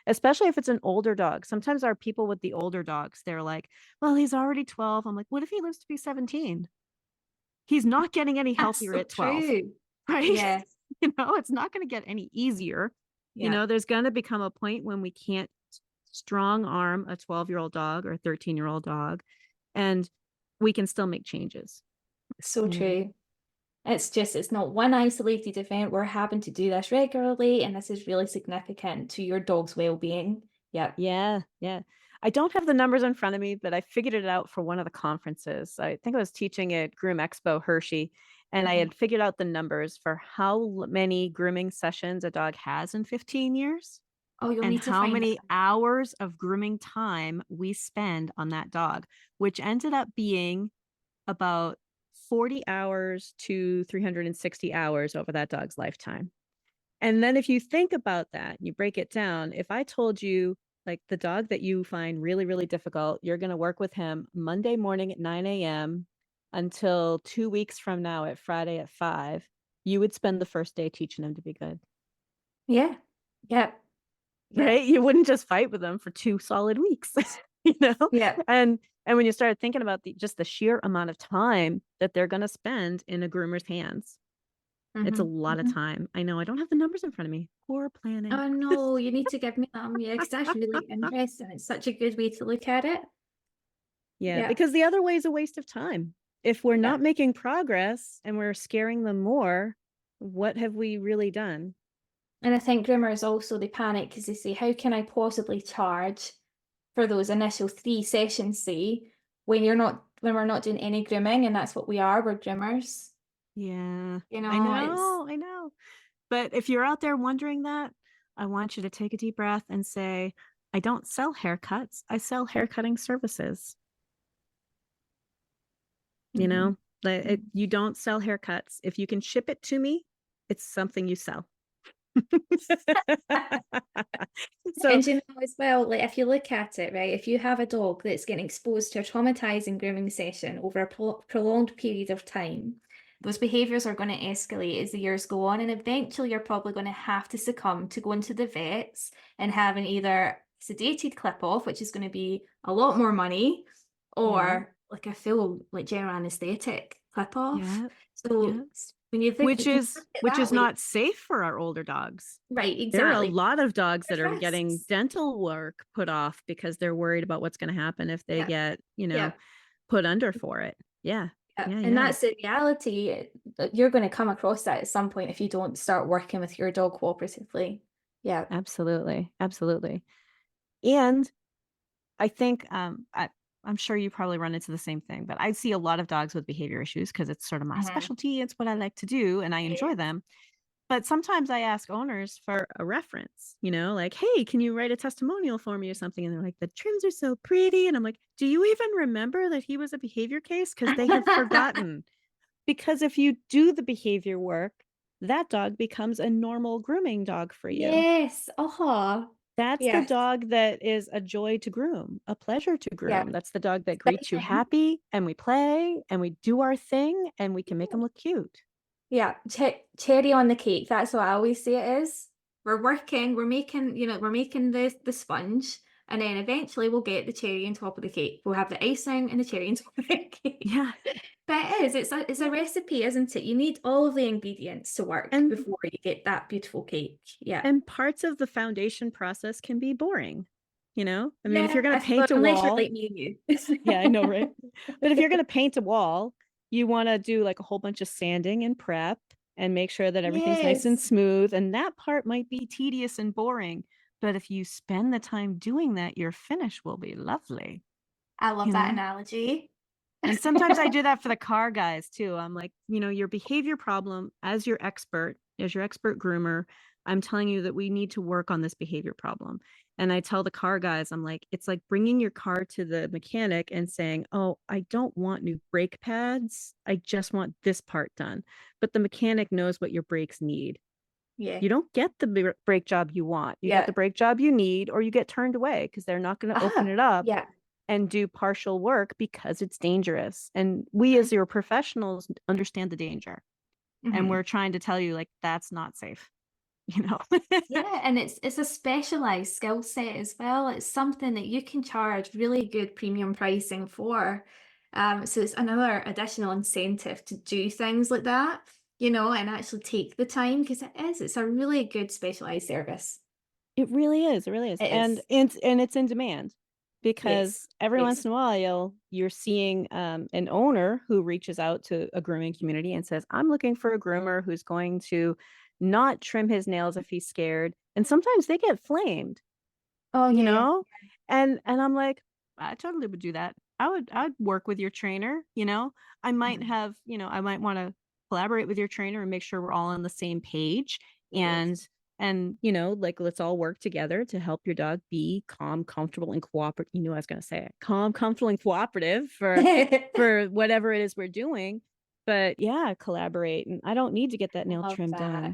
especially if it's an older dog. Sometimes our people with the older dogs, they're like, well, he's already 12. I'm like, what if he lives to be 17? He's not getting any That's healthier so at 12, true. right? Yeah. It's not going to get any easier. Yeah. There's going to become a point when we can't strong arm a 12-year-old dog or a 13-year-old dog. And we can still make changes. So You know? true. It's not one isolated event. We're having to do this regularly, and this is really significant to your dog's well-being. Yep. Yeah, yeah. I don't have the numbers in front of me, but I figured it out for one of the conferences. I think I was teaching at Groom Expo Hershey, and I Mhm. had figured out the numbers for how many grooming sessions a dog has in 15 years Oh, you'll and need to how find many that. hours of grooming time we spend on that dog, which ended up being about 40 hours to 360 hours over that dog's lifetime. And then if you think about that, you break it down. If I told you, like, the dog that you find really, really difficult, you're going to work with him Monday morning at 9 a.m. until 2 weeks from now at Friday at 5, you would spend the first day teaching him to be good, Yeah. Yep. Yep. right? You wouldn't just fight with him for 2 solid weeks, you know? Yep. And when you start thinking about just the sheer amount of time that they're going to spend in a groomer's hands, it's a Mhm. lot of Mhm. time. I know I don't have the numbers in front of me. Poor planning. Oh no, you need to give me them. Yeah, because that's really interesting. It's such a good way to look at it. Yeah, Yeah. because the other way is a waste of time. If we're Yeah. not making progress and we're scaring them more, what have we really done? And I think groomers also, they panic because they say, how can I possibly charge for those initial 3 sessions, say, when we're not doing any grooming, and that's what we are, we're groomers. Yeah, You I know, it's know, I know. But if you're out there wondering that, I want you to take a deep breath and say, I don't sell haircuts. I sell haircutting services. You Mhm. know, you don't sell haircuts. If you can ship it to me, it's something you sell. So And you know as well, like if you look at it, right, if you have a dog that's getting exposed to a traumatizing grooming session over a prolonged period of time, those behaviors are going to escalate as the years go on, and eventually you're probably going to have to succumb to going to the vets and having either sedated clip off, which is going to be a lot more money, yeah, or like a full like general anesthetic clip off. yeah, So yeah. when you think which you can is look at it which that is way, not safe for our older dogs. right? There are a Exactly. lot of dogs that There's are getting risks. dental work put off because they're worried about what's going to happen if they Yeah. get, Yeah. put under for it. Yeah. Yeah, Yeah, and yeah. that's the reality. You're going to come across that at some point if you don't start working with your dog cooperatively. Yeah. Absolutely. Absolutely. And I think I'm sure you probably run into the same thing, but I see a lot of dogs with behavior issues because it's sort of my Mhm. specialty. It's what I like to do and I enjoy Yes. them. But sometimes I ask owners for a reference, like, hey, can you write a testimonial for me or something? And they're like, the trims are so pretty. And I'm like, do you even remember that he was a behavior case? Because they have forgotten. Because if you do the behavior work, that dog becomes a normal grooming dog for you. Yes. Oh, That's the yes. dog that is a joy to groom, a pleasure to Yeah. groom. That's the dog that greets you Exciting. happy and we play and we do our thing and we can make them look cute. Yeah. Cherry on the cake. That's what I always say it is. We're working, we're making the sponge, and then eventually we'll get the cherry on top of the cake. We'll have the icing and the cherry on top of the cake. Yeah. But it is, it's a recipe, isn't it? You need all of the ingredients to work And before you get that beautiful cake. Yeah. And parts of the foundation process can be boring, I mean, if you're Yeah, gonna well, paint a unless you're wall, like me and yeah, I know, right? you. But if you're gonna paint a wall, you wanna do, like, a whole bunch of sanding and prep and make sure that everything's nice and Yes, smooth, and that part might be tedious and boring, but if you spend the time doing that, your finish will be lovely, I love you that know? analogy. And sometimes I do that for the car guys too. I'm like, your behavior problem as your expert groomer, I'm telling you that we need to work on this behavior problem. And I tell the car guys, I'm like, it's like bringing your car to the mechanic and saying, oh, I don't want new brake pads. I just want this part done. But the mechanic knows what your brakes need. Yeah. You don't get the brake job you want. You get Yeah. the brake job you need, or you get turned away because they're not going to open Ah, it up yeah. and do partial work because it's dangerous. And we as your professionals understand the danger. And Mm-hmm. we're trying to tell you, like, that's not safe, you know? Yeah, and it's a specialized skill set as well. It's something that you can charge really good premium pricing for. So it's another additional incentive to do things like that, and actually take the time because it's a really good specialized service. It really is. It really is. It And is. it's in demand. because Yes. every once Yes. in a while you're seeing an owner who reaches out to a grooming community and says, I'm looking for a groomer who's going to not trim his nails if he's scared. And sometimes they get flamed, Oh you yeah. know? And I'm like, I totally would do that. I'd work with your trainer, you know. I might have, you know, I might want to collaborate with your trainer and make sure we're all on the same page. Yes. And you know, like let's all work together to help your dog be calm, comfortable, and cooperative. You know, I was gonna say it. Calm, comfortable, and cooperative for whatever it is we're doing. But yeah, collaborate. And I don't need to get that nail Love trim that. done Yeah.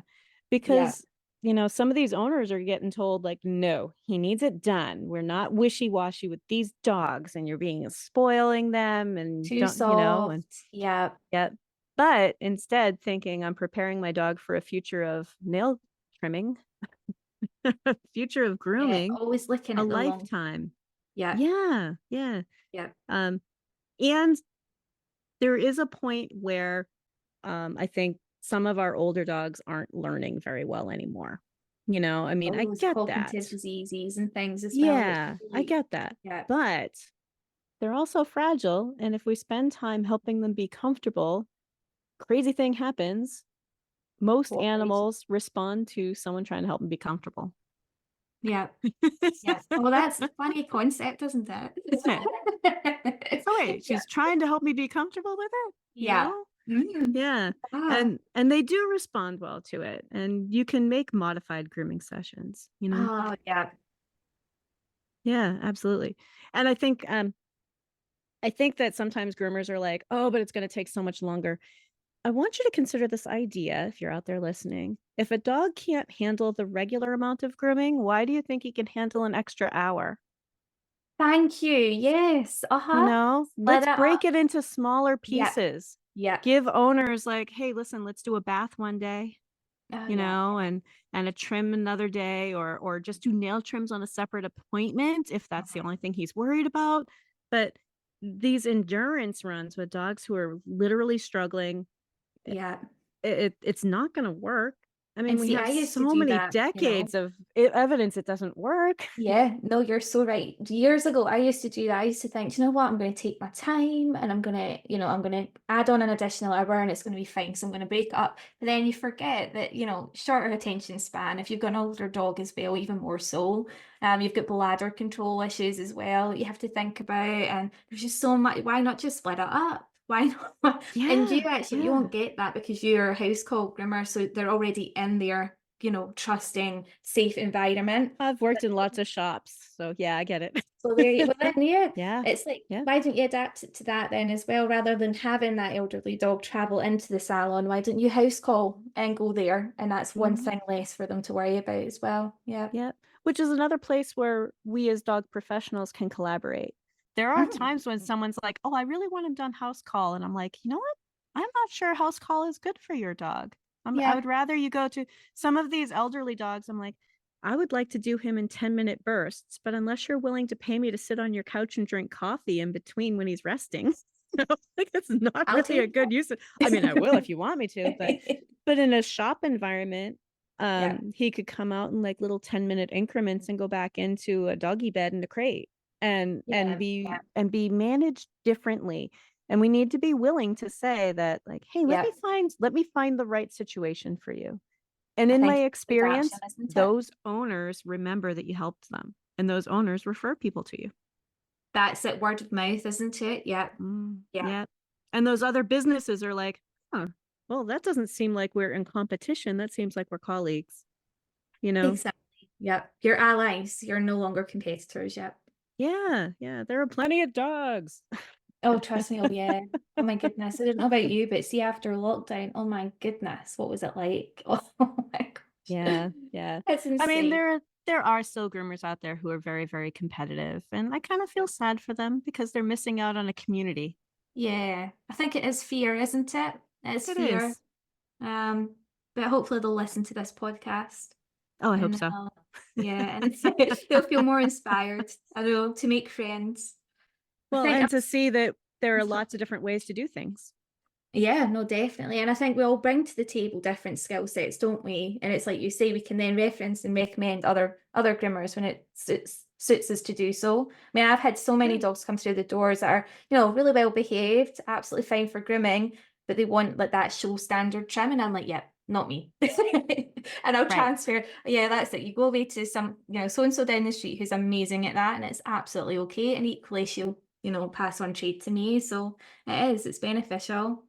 because you know, some of these owners are getting told, like, no, he needs it done. We're not wishy-washy with these dogs, and you're being spoiling them and Too don't, you know, and soft. Yeah. yeah. But instead thinking I'm preparing my dog for a future of nail trimming, a future of Yeah. grooming, Always looking a at the long. lifetime. Yeah. Yeah, yeah. Yeah. Um, and there is a point where I think some of our older dogs aren't learning very well anymore. You know, I mean, All I those get that. cognitive diseases and things as well, which Yeah, I really, get that. yeah. But they're also fragile. And if we spend time helping them be comfortable, crazy thing happens. Most Totally. animals respond to someone trying to help them be comfortable. Yeah. Yeah. Well, that's a funny concept, isn't Isn't it? it? So wait, Yeah. she's trying to help me be comfortable with it, you Yeah. know? Mm. Yeah. Ah. And they do respond well to it. And you can make modified grooming sessions, you know? Oh, yeah. Yeah, absolutely. And I think that sometimes groomers are like, oh, but it's going to take so much longer. I want you to consider this idea if you're out there listening. If a dog can't handle the regular amount of grooming, why do you think he can handle an extra hour? Thank you. Yes. You Uh-huh. know, Split let's it up. break it into smaller Yeah. pieces. Yeah. Give owners like, hey, listen, let's do a bath one day, Oh, you yeah. know, and a trim another day, or just do nail trims on a separate appointment if that's the only thing he's worried about. But these endurance runs with dogs who are literally struggling, Yeah. it's not going to work. I mean, And we see, have I used to so do many that, decades of evidence it doesn't work. Yeah, no, you're so right. Years ago, I used to do that. I used to think, "Do you know what? I'm going to take my time and I'm going to, I'm going to add on an additional hour and it's going to be fine. So I'm going to break it up." But then you forget that, shorter attention span, if you've got an older dog as well, even more so. You've got bladder control issues as well that you have to think about. And there's just so much. Why not just split it up? Why not? And you Yeah, actually, you yeah. won't get that because you're a house call groomer. So they're already in there, trusting, safe environment. I've worked in lots of shops, so yeah, I get it. So there you, well then, yeah, Yeah, it's like, yeah. why don't you adapt it to that then as well, rather than having that elderly dog travel into the salon? Why don't you house call and go there? And that's one Mhm. thing less for them to worry about as well. Yeah. Yeah, which is another place where we as dog professionals can collaborate. There are Mhm. times when someone's like, "Oh, I really want him done house call," and I'm like, "You know what? I'm not sure house call is good for your dog. I Yeah. would rather you go to some of these elderly dogs. I'm like, I would like to do him in 10-minute bursts, but unless you're willing to pay me to sit on your couch and drink coffee in between when he's resting, like it's not I'll really a take good use of, I mean, I will if you want me to, it. but in a shop environment, Yeah. he could come out in like little 10-minute increments and go back into a doggy bed in a crate and Yeah. Yeah. be managed differently. And we need to be willing to say that, like, hey, Yeah. let me find the right situation for you. And I in think my it's adaptation, experience, isn't it? those owners remember that you helped them, and those owners refer people to you. That's it, word of mouth, isn't it? Yeah. Yeah. Yeah. And those other businesses are like, huh, well, that doesn't seem like we're in competition. That seems like we're colleagues, you know? Exactly. Yeah. You're allies. You're no longer competitors. Yeah. Yeah. Yeah. There are plenty of dogs. Oh, trust me. Oh, yeah. Oh my goodness. I don't know about you, but see, after lockdown, oh my goodness, what was it like? Oh my gosh. Yeah. Yeah. That's I mean, insane. there are still groomers out there who are very, very competitive. And I kind of feel sad for them because they're missing out on a community. Yeah. I think it is fear, isn't it? It's It fear. is. But hopefully they'll listen to this podcast Oh, I hope and so. yeah, and they'll feel more inspired, I don't know, to make friends. I Well, think and to see that there are I'm lots of different ways to do things. Yeah, no, definitely. And I think we all bring to the table different skill sets, don't we? And it's like you say, we can then reference and recommend other groomers when it suits suits us to do so. I mean, I've had so many dogs come through the doors that are, really well behaved, absolutely fine for grooming, but they want like that show standard trim, and I'm like, yeah, not me. And I'll Right. transfer. Yeah, that's it. You go away to some, so and so down the street who's amazing at that, and it's absolutely okay. And equally, she'll, pass on trade to me. So it's beneficial.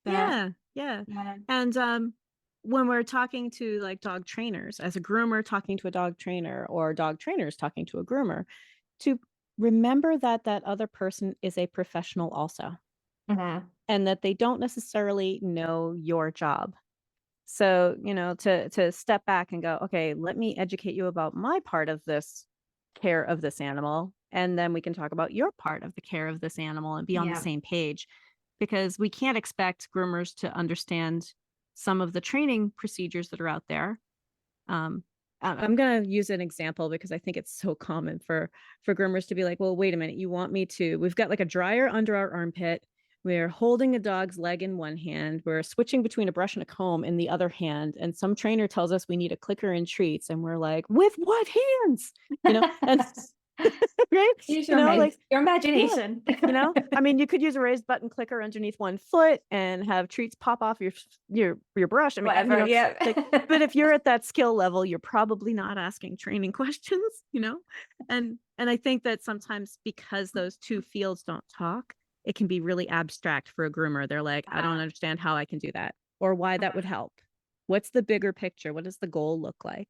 But Yeah. Yeah. yeah. And when we're talking to like dog trainers, as a groomer talking to a dog trainer, or dog trainers talking to a groomer, to remember that that other person is a professional also, Mhm. and that they don't necessarily know your job. So, to step back and go, okay, let me educate you about my part of this care of this animal. And then we can talk about your part of the care of this animal and be on the Yeah. same page, because we can't expect groomers to understand some of the training procedures that are out there. I'm going to use an example because I think it's so common for groomers to be like, well, wait a minute, you want me to, we've got like a dryer under our armpit. We're holding a dog's leg in one hand. We're switching between a brush and a comb in the other hand. And some trainer tells us we need a clicker and treats. And we're like, with what hands? And right? Use your Like, mouth, your yeah, imagination. I mean, you could use a raised button clicker underneath one foot and have treats pop off your brush. I mean, Whatever, yeah. like, but if you're at that skill level, you're probably not asking training questions, and I think that sometimes because those two fields don't talk, it can be really abstract for a groomer. They're like, I don't understand how I can do that or why that would help. What's the bigger picture? What does the goal look like?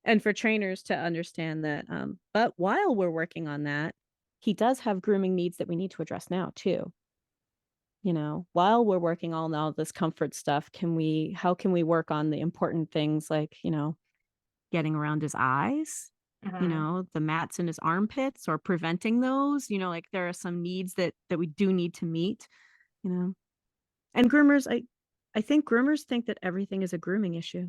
And for trainers to understand that, but while we're working on that, he does have grooming needs that we need to address now too. While we're working on all this comfort stuff, how can we work on the important things like, getting around his eyes, the mats in his armpits, or preventing those, like there are some needs that we do need to meet, and groomers, I think groomers think that everything is a grooming issue.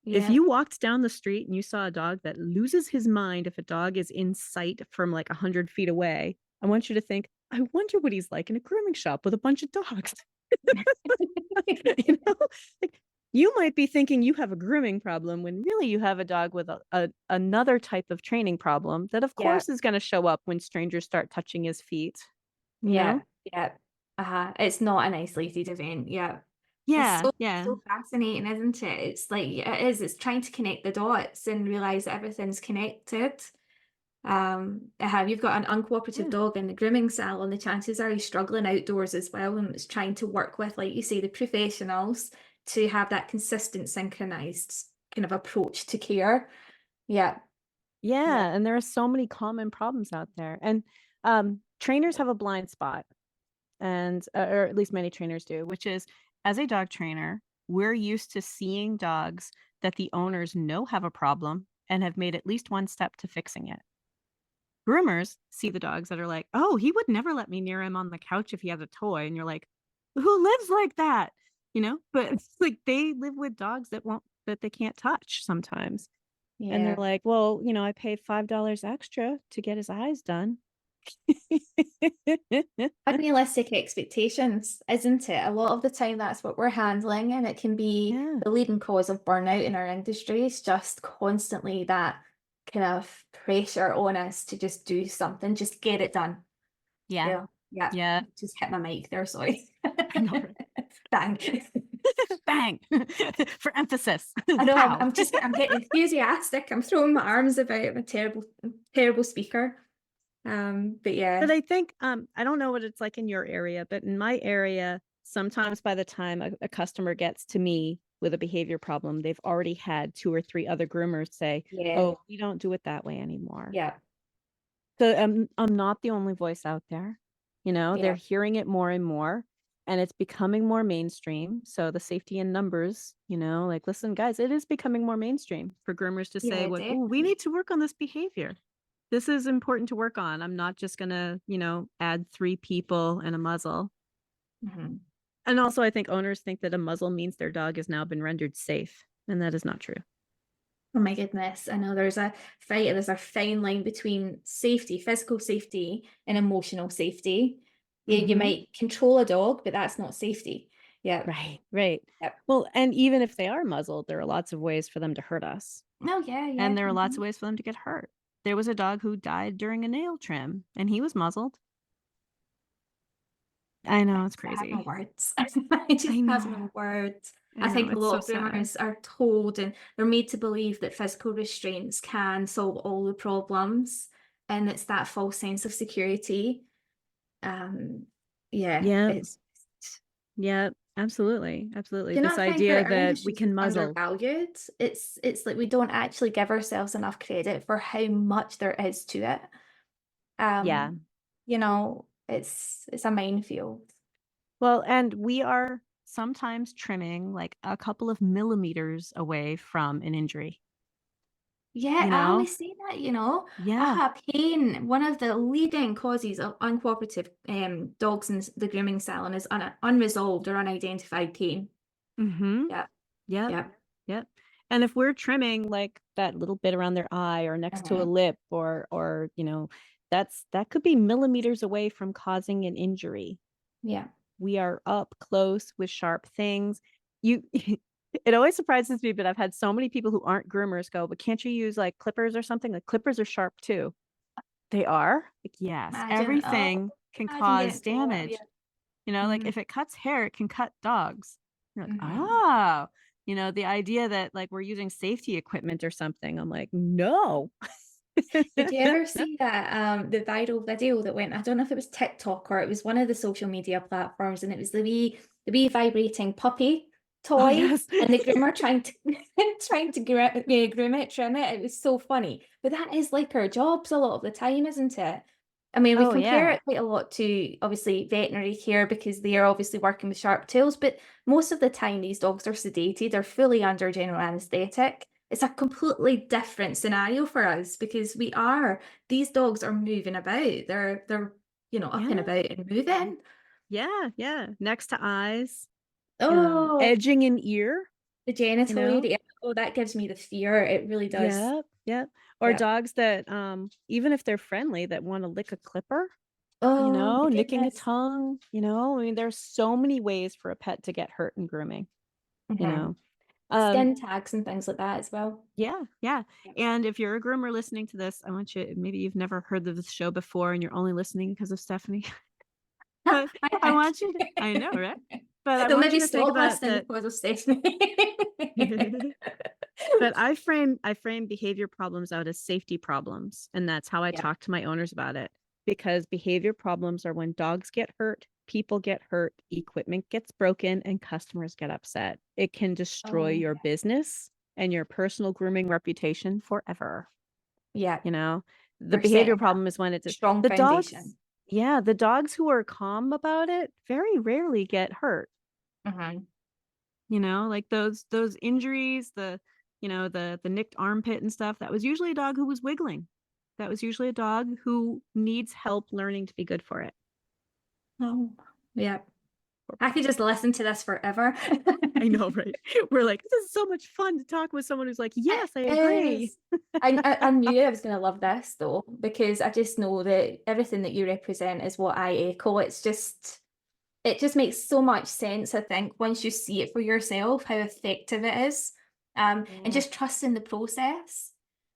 If Yeah. you walked down the street and you saw a dog that loses his mind if a dog is in sight from like 100 feet away, I want you to think, I wonder what he's like in a grooming shop with a bunch of dogs. you know, like, you might be thinking you have a grooming problem when really you have a dog with another type of training problem that, of Yeah. course, is going to show up when strangers start touching his feet. Yeah. Yeah. It's not an isolated event. Yeah. It's Yeah, so yeah. so fascinating, isn't it? It's like it is. It's trying to connect the dots and realize that everything's connected. You've got an uncooperative Yeah. dog in the grooming salon, the chances are he's struggling outdoors as well, and it's trying to work with, like you say, the professionals to have that consistent, synchronized kind of approach to care. Yeah. Yeah. Yeah, and there are so many common problems out there. And trainers have a blind spot, and or at least many trainers do, which is, as a dog trainer, we're used to seeing dogs that the owners know have a problem and have made at least one step to fixing it. Groomers see the dogs that are like, oh, he would never let me near him on the couch if he had a toy. And you're like, who lives like that? But it's like they live with dogs that they can't touch sometimes. And they're Yeah. like, well, I paid $5 extra to get his eyes done. Unrealistic expectations, isn't it? A lot of the time, that's what we're handling, and it can be Yeah. the leading cause of burnout in our industry. It's just constantly that kind of pressure on us to just do something, just get it done. Yeah. Yeah, yeah. Yeah. Just hit my mic there, sorry. I know. Bang. Bang. For emphasis. I know Pow. I'm getting enthusiastic. I'm throwing my arms about. I'm a terrible speaker. But yeah. But I think I don't know what it's like in your area, but in my area, sometimes by the time a customer gets to me with a behavior problem, they've already had 2 or 3 other groomers say, Yeah. oh, we don't do it that way anymore. Yeah. So I'm not the only voice out there. Yeah. They're hearing it more and more, and it's becoming more mainstream. So the safety in numbers, like, listen, guys, it is becoming more mainstream for groomers to say, Yeah, what, oh, we definitely. need to work on this behavior. This is important to work on. I'm not just gonna, add 3 people and a muzzle. Mhm. And also, I think owners think that a muzzle means their dog has now been rendered safe, and that is not true. Oh my goodness. I know there's a fine line between safety, physical safety, and emotional safety. Yeah, you Mhm. might control a dog, but that's not safety. Yeah. Right, right. Yep. Well, and even if they are muzzled, there are lots of ways for them to hurt us. Oh, yeah, yeah. And there are lots of ways for them to get hurt. There was a dog who died during a nail trim, and he was muzzled. I know, it's I have no crazy. words. I just I have know. no words. I I know, think a it's lot so of sad. groomers are told and they're made to believe that physical restraints can solve all the problems, and it's that false sense of security. Um, yeah, Yeah, it's. yeah, absolutely, absolutely. Do you This not think our, idea our that we industry is can muzzle. undervalued? It's like we don't actually give ourselves enough credit for how much there is to it. Yeah. Um, it's a minefield. Well, and we are sometimes trimming like a couple of millimeters away from an injury, Yeah, you I know? always say that. Yeah. Pain, one of the leading causes of uncooperative dogs in the grooming salon is unresolved or unidentified pain. Mm-hmm. Yeah, Yep. yeah. Yep. And if we're trimming like that little bit around their eye or next to a Mhm. lip or that could be millimeters away from causing an injury. Yeah. We are up close with sharp things. You it always surprises me, but I've had so many people who aren't groomers go, but can't you use like clippers or something? Like clippers are sharp too. They are? Like, yes, Imagine, everything can imagine cause getting told that. Yeah. damage. Like Mm-hmm. if it cuts hair, it can cut dogs. You're like, Mm-hmm. oh, the idea that like we're using safety equipment or something. I'm like, no. Did you ever see that the viral video that went, I don't know if it was TikTok or it was one of the social media platforms, and it was the wee vibrating puppy Oh, toy yes. and the groomer trying to trying to groom it, trim it. It was so funny. But that is like our jobs a lot of the time, isn't it? I mean, we Oh, compare yeah. it quite a lot to obviously veterinary care because they are obviously working with sharp tools, but most of the time these dogs are sedated, they're fully under general anesthetic. It's a completely different scenario for us because these dogs are moving about. They're up and Yeah. about and moving. Yeah. Yeah. Next to eyes, Oh, edging an ear, the you genital know? area. Oh, that gives me the fear. It really does. Yep. Yep. Or Yeah. dogs that, even if they're friendly, that want to lick a clipper, Oh my nicking a goodness. tongue, I mean, there's so many ways for a pet to get hurt in grooming, you Hmm. know? Um, Skin tags and things like that as well. Yeah, yeah. Yeah. And if you're a groomer listening to this, I want you, maybe you've never heard of this show before and you're only listening because of Stephanie. But I I think. want you to, I know, right? But I They'll want maybe you to think stop about listening that. because of Stephanie. But I frame behavior problems out as safety problems. And that's how I Yeah. talk to my owners about it. Because behavior problems are when dogs get hurt, people get hurt, equipment gets broken, and customers get upset. It can destroy Oh, your business and your personal grooming reputation forever. yeah. You know, the We're behavior setting that problem is when it's strong the dogs. foundation. Yeah, the dogs who are calm about it very rarely get hurt. Hmm. Like those injuries, the nicked armpit and stuff. That was usually a dog who was wiggling. That was usually a dog who needs help learning to be good for it. Oh, yeah. Poor I could puppy. just listen to this forever. I know, right? We're like, this is so much fun to talk with someone who's like, It yes, I agree. is. I knew I was going to love this though, because I just know that everything that you represent is what I echo. It just makes so much sense, I think, once you see it for yourself, how effective it is, and Yeah. just trusting the process.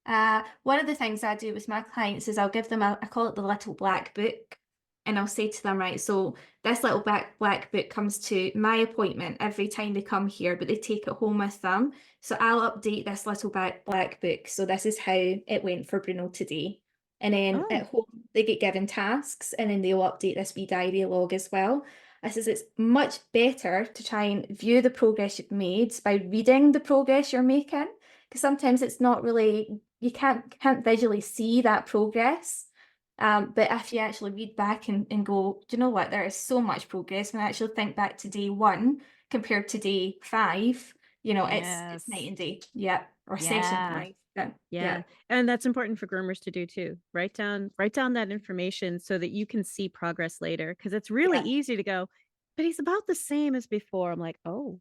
One of the things I do with my clients is I'll give them I call it the little black book, and I'll say to them, right, so this little black book comes to my appointment every time they come here, but they take it home with them. So I'll update this little black book. So this is how it went for Bruno today. And then Oh, at home, they get given tasks, and then they'll update this wee diary log as well. I says it's much better to try and view the progress you've made by reading the progress you're making, because sometimes it's not really, you can't visually see that progress. But if you actually read back and go, do you know what? There is so much progress. When I actually think back to day one compared to day five, it's night yes. and day. Yeah. Or session Yeah. five. Yeah. Yeah. Yeah. And that's important for groomers to do too. Write down that information so that you can see progress later. Cause it's really Yeah. easy to go, but he's about the same as before. I'm like, oh,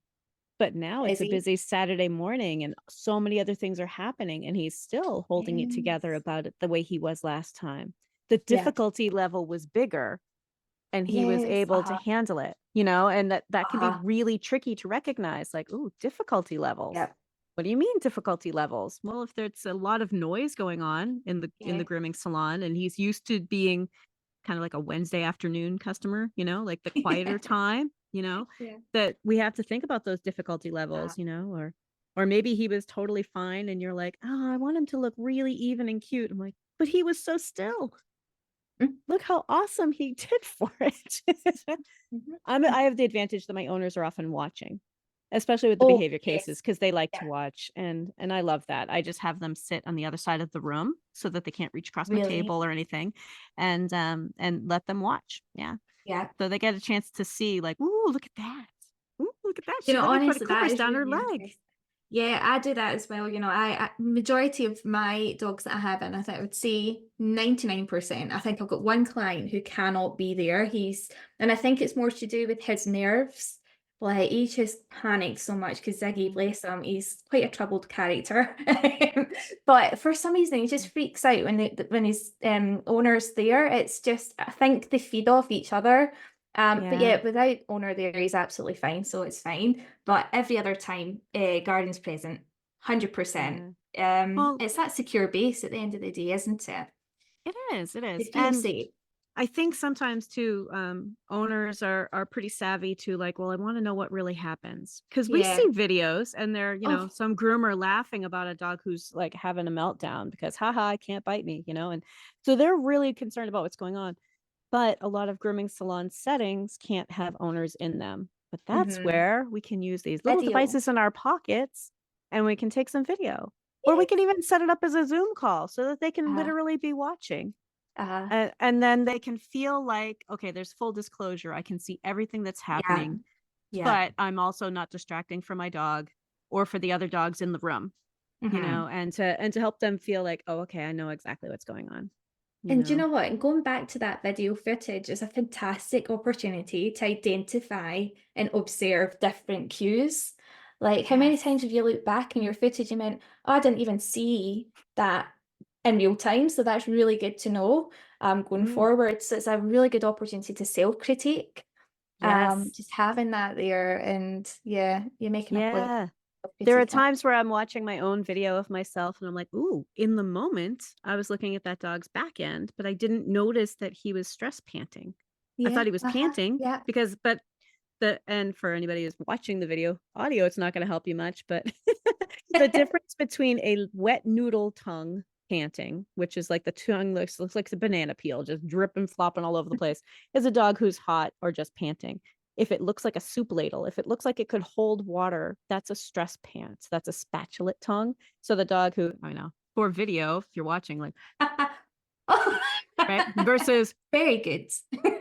but now Is it's a he? busy Saturday morning and so many other things are happening. And he's still holding it together Yes. about it the way he was last time. The Yeah. difficulty level was bigger and he was Yes. able to handle it, and that can be Uh-huh. really tricky to recognize, like, ooh, difficulty levels. Yep. What do you mean difficulty levels? Well, if there's a lot of noise going on in the Yeah. grooming salon and he's used to being kind of like a Wednesday afternoon customer, like the quieter time, Yeah. that we have to think about those difficulty Uh, levels, or maybe he was totally fine and you're like, "Oh, I want him to look really even and cute." I'm like, "But he was so still. mm, Look how awesome he did for it." mhm. I have the advantage that my owners are often watching, especially with the Oh, behavior yes. cases, because they like Yeah. to watch, and I love that. I just have them sit on the other side of the room so that they can't reach across my Really. table or anything, and let them watch. Yeah. Yeah. So they get a chance to see like, "Ooh, look at that. Ooh, look at that. You She know, let me put a honestly, that clippers is down her really leg." interesting. Yeah, I do that as well. I majority of my dogs that I have, and I think I would say 99%, I think I've got one client who cannot be there. And I think it's more to do with his nerves. Like he just panics so much because Ziggy, bless him, he's quite a troubled character. But for some reason, he just freaks out when his owner's there. It's just, I think they feed off each other. But Yeah. yeah, without owner there, he's absolutely fine, so it's fine. But every other time, Garden's present, 100%. Yeah. Well, It's that secure base at the end of the day, isn't it? it is. It They is. feel And safe. I think sometimes too, owners are pretty savvy to like, well, I want to know what really happens because we Yeah. see videos and they're, Oh, some groomer laughing about a dog who's like having a meltdown because, haha, I can't bite me, and so they're really concerned about what's going on. But a lot of grooming salon settings can't have owners in them. But that's hmm. where we can use these little Video. devices in our pockets and we can take some video, or we can Yes. even set it up as a Zoom call so that they can Uh, literally be watching. uh, And then they can feel like, okay, there's full disclosure. I can see everything that's yeah. happening, Yeah. but I'm also not distracting for my dog or for the other dogs in the room, Hmm. and to help them feel like, oh, okay, I know exactly what's going on, you And do you know. know what? And going back to that video footage is a fantastic opportunity to identify and observe different cues. Like, how many times Yes. have you looked back in your footage and meant, oh, I didn't even see that in real time. So that's really good to know going Mm, forward. So it's a really good opportunity to self-critique. yes. Just having that there, and yeah, you're making a point Yeah. of There are critiquing. times where I'm watching my own video of myself and I'm like, ooh, in the moment, I was looking at that dog's back end, but I didn't notice that he was stress panting. I Yeah, thought he was panting yeah. but and for anybody who's watching the video audio, it's not going to help you much, but the difference between a wet noodle tongue panting, which is like the tongue looks like a banana peel, just dripping, flopping all over the place, is a dog who's hot or just panting. If it looks like a soup ladle, if it looks like it could hold water, that's a stress pant. That's a spatulate tongue. So the dog who, I know, for video, if you're watching, like, Oh. right, versus, Very good.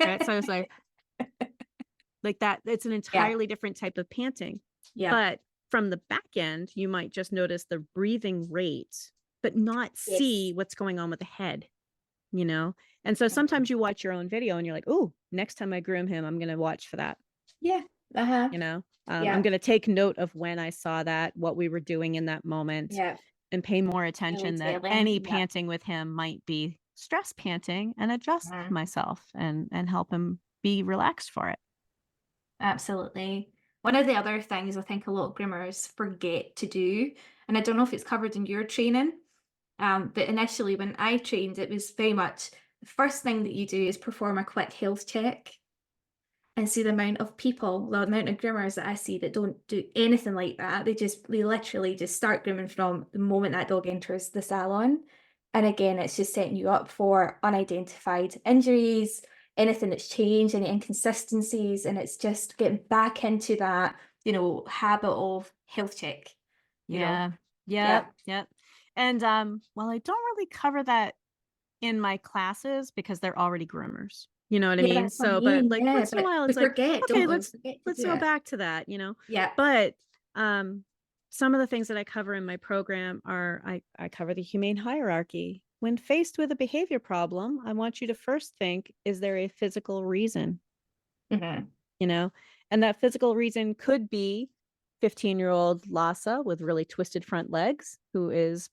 right. So it's like that. It's an Yeah, entirely different type of panting. yeah. But from the back end, you might just notice the breathing rate, but not see Yes. what's going on with the head, you know? And so Mhm. sometimes you watch your own video and you're like, oh, next time I groom him, I'm going to watch for that, Yeah. Uh-huh. I'm Yeah. going to take note of when I saw that, what we were doing in that moment, Yeah. and pay more Really attention that telling. any Yeah. panting with him might be stress panting and adjust Mhm. myself and help him be relaxed for it. Absolutely. One of the other things I think a lot of groomers forget to do, and I don't know if it's covered in your training, but initially when I trained, it was very much the first thing that you do is perform a quick health check. And see the amount of people, the amount of groomers that I see that don't do anything like that. They literally just start grooming from the moment that dog enters the salon. And again, it's just setting you up for unidentified injuries, anything that's changed, any inconsistencies, and it's just getting back into that, habit of health check, you know. Yeah. Yep. Yeah. Yep. And well, I don't really cover that in my classes because they're already groomers. You know what I Yeah, mean? that's what I So, but mean. like Yeah, once in a but while we it's like, forget, don't okay, we? We let's forget to let's do go it. back to that. Yeah. But some of the things that I cover in my program are I cover the humane hierarchy. When faced with a behavior problem, I want you to first think, is there a physical reason? Hmm. you know and that physical reason could be 15-year-old Lhasa with really twisted front legs who is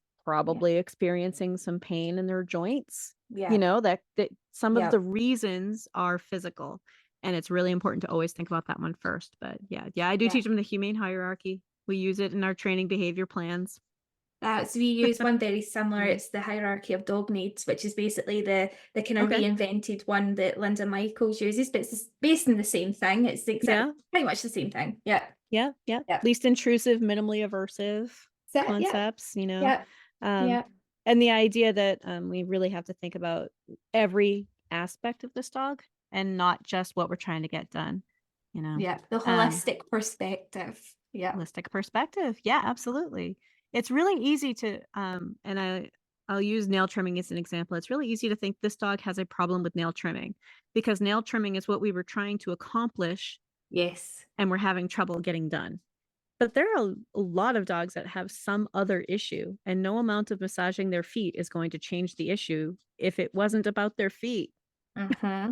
Yeah. probably experiencing some pain in their joints, Yeah. that some of Yeah. the reasons are physical, and it's really important to always think about that one first. But yeah, I do Yeah. teach them the humane hierarchy, We use it in our training behavior plans. So we use one very similar. It's the hierarchy of dog needs, which is basically the kind of Okay. reinvented one that Linda Michaels uses, but it's based on the same thing. It's the exact, pretty much the same thing. Yeah. Yeah. Least intrusive, minimally aversive concepts, you know. And the idea that we really have to think about every aspect of this dog and not just what we're trying to get done, you know. Yeah, the holistic perspective. Yeah. Holistic perspective. Yeah, absolutely. It's really easy to and I'll use nail trimming as an example. It's really easy to think this dog has a problem with nail trimming because nail trimming is what we were trying to accomplish. Yes. And we're having trouble getting done. But there are a lot of dogs that have some other issue, and no amount of massaging their feet is going to change the issue if it wasn't about their feet. Mm-hmm.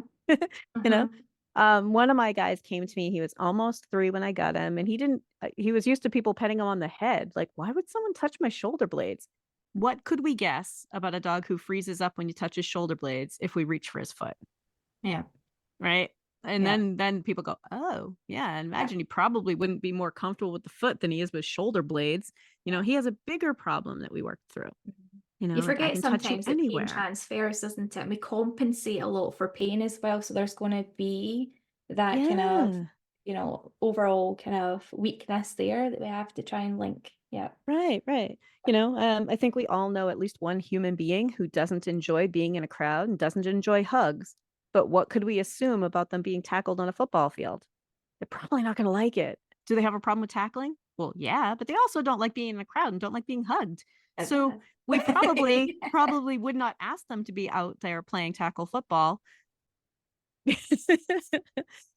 You know, one of my guys came to me. He was almost 3 when I got him, and he was used to people petting him on the head. Like, why would someone touch my shoulder blades? What could we guess about a dog who freezes up when you touch his shoulder blades if we reach for his foot? Yeah. Right. And then people go, oh, yeah, imagine he probably wouldn't be more comfortable with the foot than he is with shoulder blades. You know, he has a bigger problem that we worked through. You know, you forget I can touch you sometimes that anywhere. pain transfers, doesn't it? And we compensate a lot for pain as well. So there's going to be that kind of, you know, overall kind of weakness there that we have to try and link. Yeah. Right. You know, I think we all know at least one human being who doesn't enjoy being in a crowd and doesn't enjoy hugs. But what could we assume about them being tackled on a football field? They're probably not going to like it. Do they have a problem with tackling? Well, yeah, but they also don't like being in a crowd and don't like being hugged. So we probably would not ask them to be out there playing tackle football. You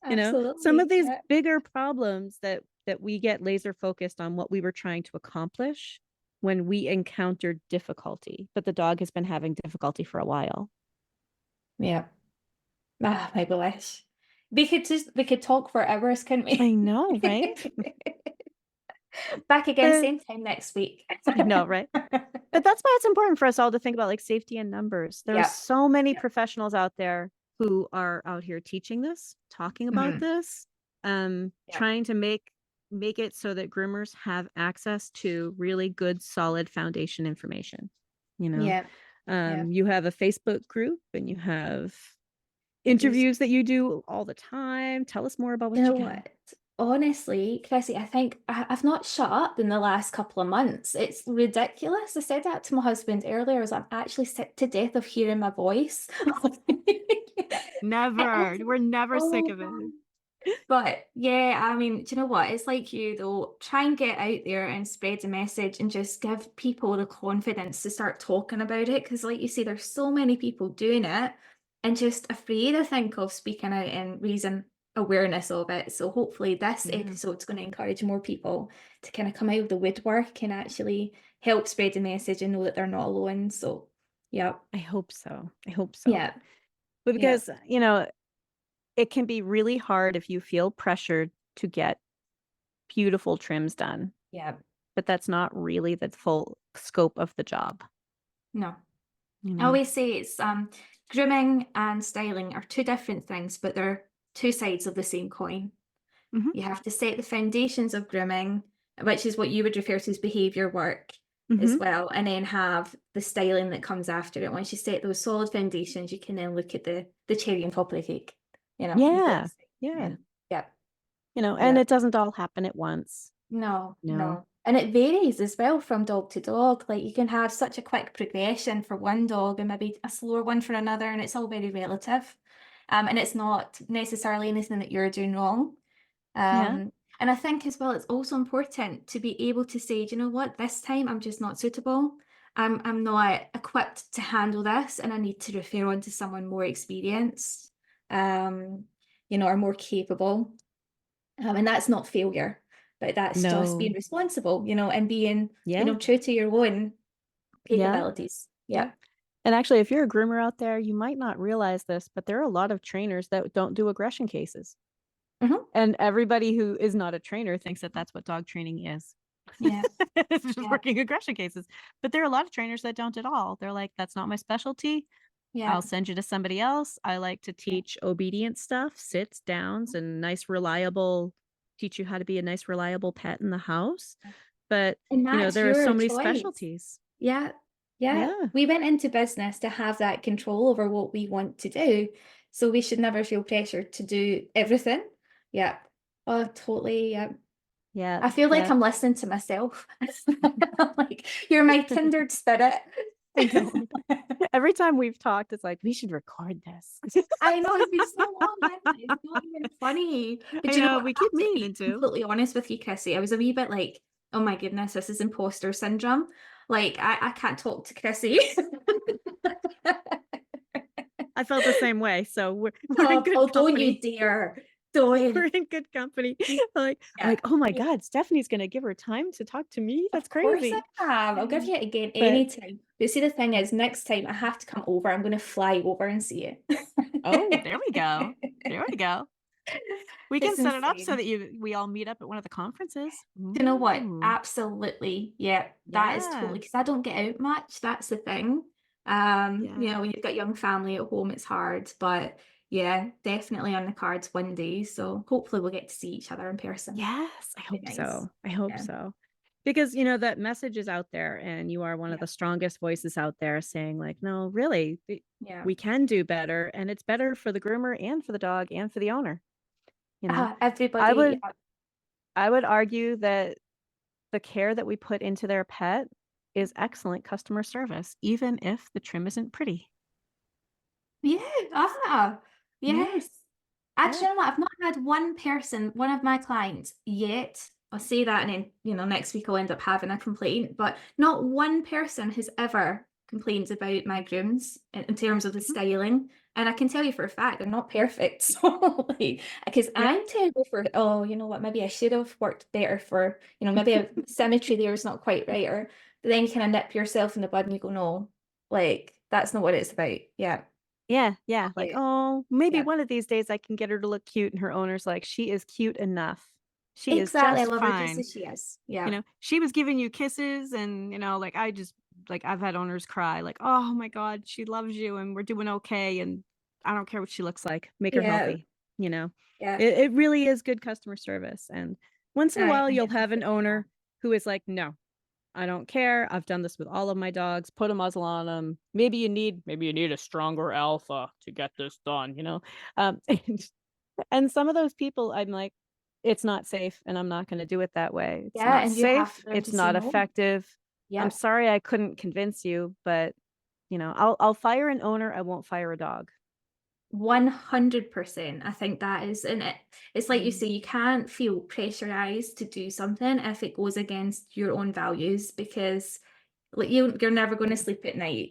know, some of these bigger problems that we get laser focused on what we were trying to accomplish when we encountered difficulty, but the dog has been having difficulty for a while. Yeah. Ah, my gosh. We could talk for hours, couldn't we? I know, right? Back again, same time next week. I know, right? But that's why it's important for us all to think about like safety in numbers. There are so many professionals out there who are out here teaching this, talking about this, trying to make it so that groomers have access to really good, solid foundation information. You know, you have a Facebook group and you have interviews that you do all the time. Tell us more about what you got. Honestly, Chrissy, I think I've not shut up in the last couple of months. It's ridiculous. I said that to my husband earlier, I'm actually sick to death of hearing my voice. Never. We're never sick of it. But yeah, I mean, do you know what? It's like you though, try and get out there and spread the message and just give people the confidence to start talking about it. Because like you say, there's so many people doing it and just afraid, I think, of speaking out and raising awareness of it. So hopefully this episode's going to encourage more people to kind of come out of the woodwork and actually help spread the message and know that they're not alone. So yeah. I hope so. Yeah. But because, you know, it can be really hard if you feel pressured to get beautiful trims done. Yeah. But that's not really the full scope of the job. No. You know? I always say it's grooming and styling are two different things, but they're two sides of the same coin. You have to set the foundations of grooming, which is what you would refer to as behavior work as well, and then have the styling that comes after it. Once you set those solid foundations, you can then look at the cherry on top of the cake. You know. Yeah. You know, and it doesn't all happen at once. No. And it varies as well from dog to dog. Like you can have such a quick progression for one dog and maybe a slower one for another, and it's all very relative. And it's not necessarily anything that you're doing wrong. And I think as well, it's also important to be able to say, do you know what, this time I'm just not suitable. I'm not equipped to handle this, and I need to refer on to someone more experienced, you know, or more capable. And that's not failure, but that's just being responsible, you know, and being, you know, true to your own capabilities. Yeah. And actually, if you're a groomer out there, you might not realize this, but there are a lot of trainers that don't do aggression cases. And everybody who is not a trainer thinks that that's what dog training is. Yeah. It's just working aggression cases. But there are a lot of trainers that don't at all. They're like, that's not my specialty. I'll send you to somebody else. I like to teach obedient stuff, sits, downs, and nice, reliable teach you how to be a nice, reliable pet in the house. But, And that's there are so your many choice. specialties. Yeah. Yeah. Yeah. We went into business to have that control over what we want to do. So we should never feel pressure to do everything. Yeah. Oh, totally. Yeah. Yeah. I feel like Yeah. I'm listening to myself. Like, you're my kindred spirit. I know. Every time we've talked, it's like, we should record this. I know it's been so long, hasn't it? It's not even funny. But I you know know, what? we I keep have to be meaning to. completely honest with you, Chrissy. I was a wee bit like, oh my goodness, this is imposter syndrome. Like, I can't talk to Chrissy. I felt the same way. So we're in Oh, good oh, don't you company. dare. We're Don't. in good company. Like, Yeah. oh my God, Stephanie's gonna give her time to talk to me. That's Of course crazy. I have. I'll give you it again But anytime. But see, the thing is, next time I have to come over. I'm going to fly over and see you. oh, there we go. There we go. We can It's set it up so insane. that we all meet up at one of the conferences. Do you know what? Ooh. Absolutely. Yeah, that is Yeah. totally, because I don't get out much. That's the thing. Yeah. When you've got young family at home, it's hard. But yeah, definitely on the cards one day. So hopefully we'll get to see each other in person. Yes, I Be hope nice. so. I hope Yeah. so. Because, that message is out there and you are one of Yeah. the strongest voices out there saying like, no, really, Yeah. we can do better and it's better for the groomer and for the dog and for the owner. I Everybody. would I would argue that the care that we put into their pet is excellent customer service, even if the trim isn't pretty. Yeah. Yeah. Yes. Actually, Yeah. you know what? I've not had one person, one of my clients yet. I'll say that, and then, next week I'll end up having a complaint. But not one person has ever complained about my grooms in terms of the styling. And I can tell you for a fact, they're not perfect. So, like, because Yeah. I'm terrible for, oh, you know what? Maybe I should have worked better for, maybe a symmetry there is not quite right. Or but then you kind of nip yourself in the bud and you go, no, like, that's not what it's about. Yeah. Yeah. Yeah. Like, Like, oh, maybe yeah. one of these days I can get her to look cute. And her owner's like, she is cute enough. She is Exactly. I just love her just fine. as she is. Yeah. She was giving you kisses and, like, I've had owners cry like, oh my God, she loves you and we're doing okay. And I don't care what she looks like. Make her Yeah. healthy. It, Yeah. it really is good customer service. And once in a while, I you'll get have an it. owner who is like, no, I don't care. I've done this with all of my dogs. Put a muzzle on them. Maybe you need a stronger alpha to get this done, and some of those people, I'm like, it's not safe and I'm not going to do it that way. It's Yeah, not and you have safe. to learn It's to say not no. effective. I'm Yeah. sorry I couldn't convince you, but I'll fire an owner. I won't fire a dog. 100%. I think that is in it. It's like you Mm. say, you can't feel pressurized to do something if it goes against your own values, because like you're never going to sleep at night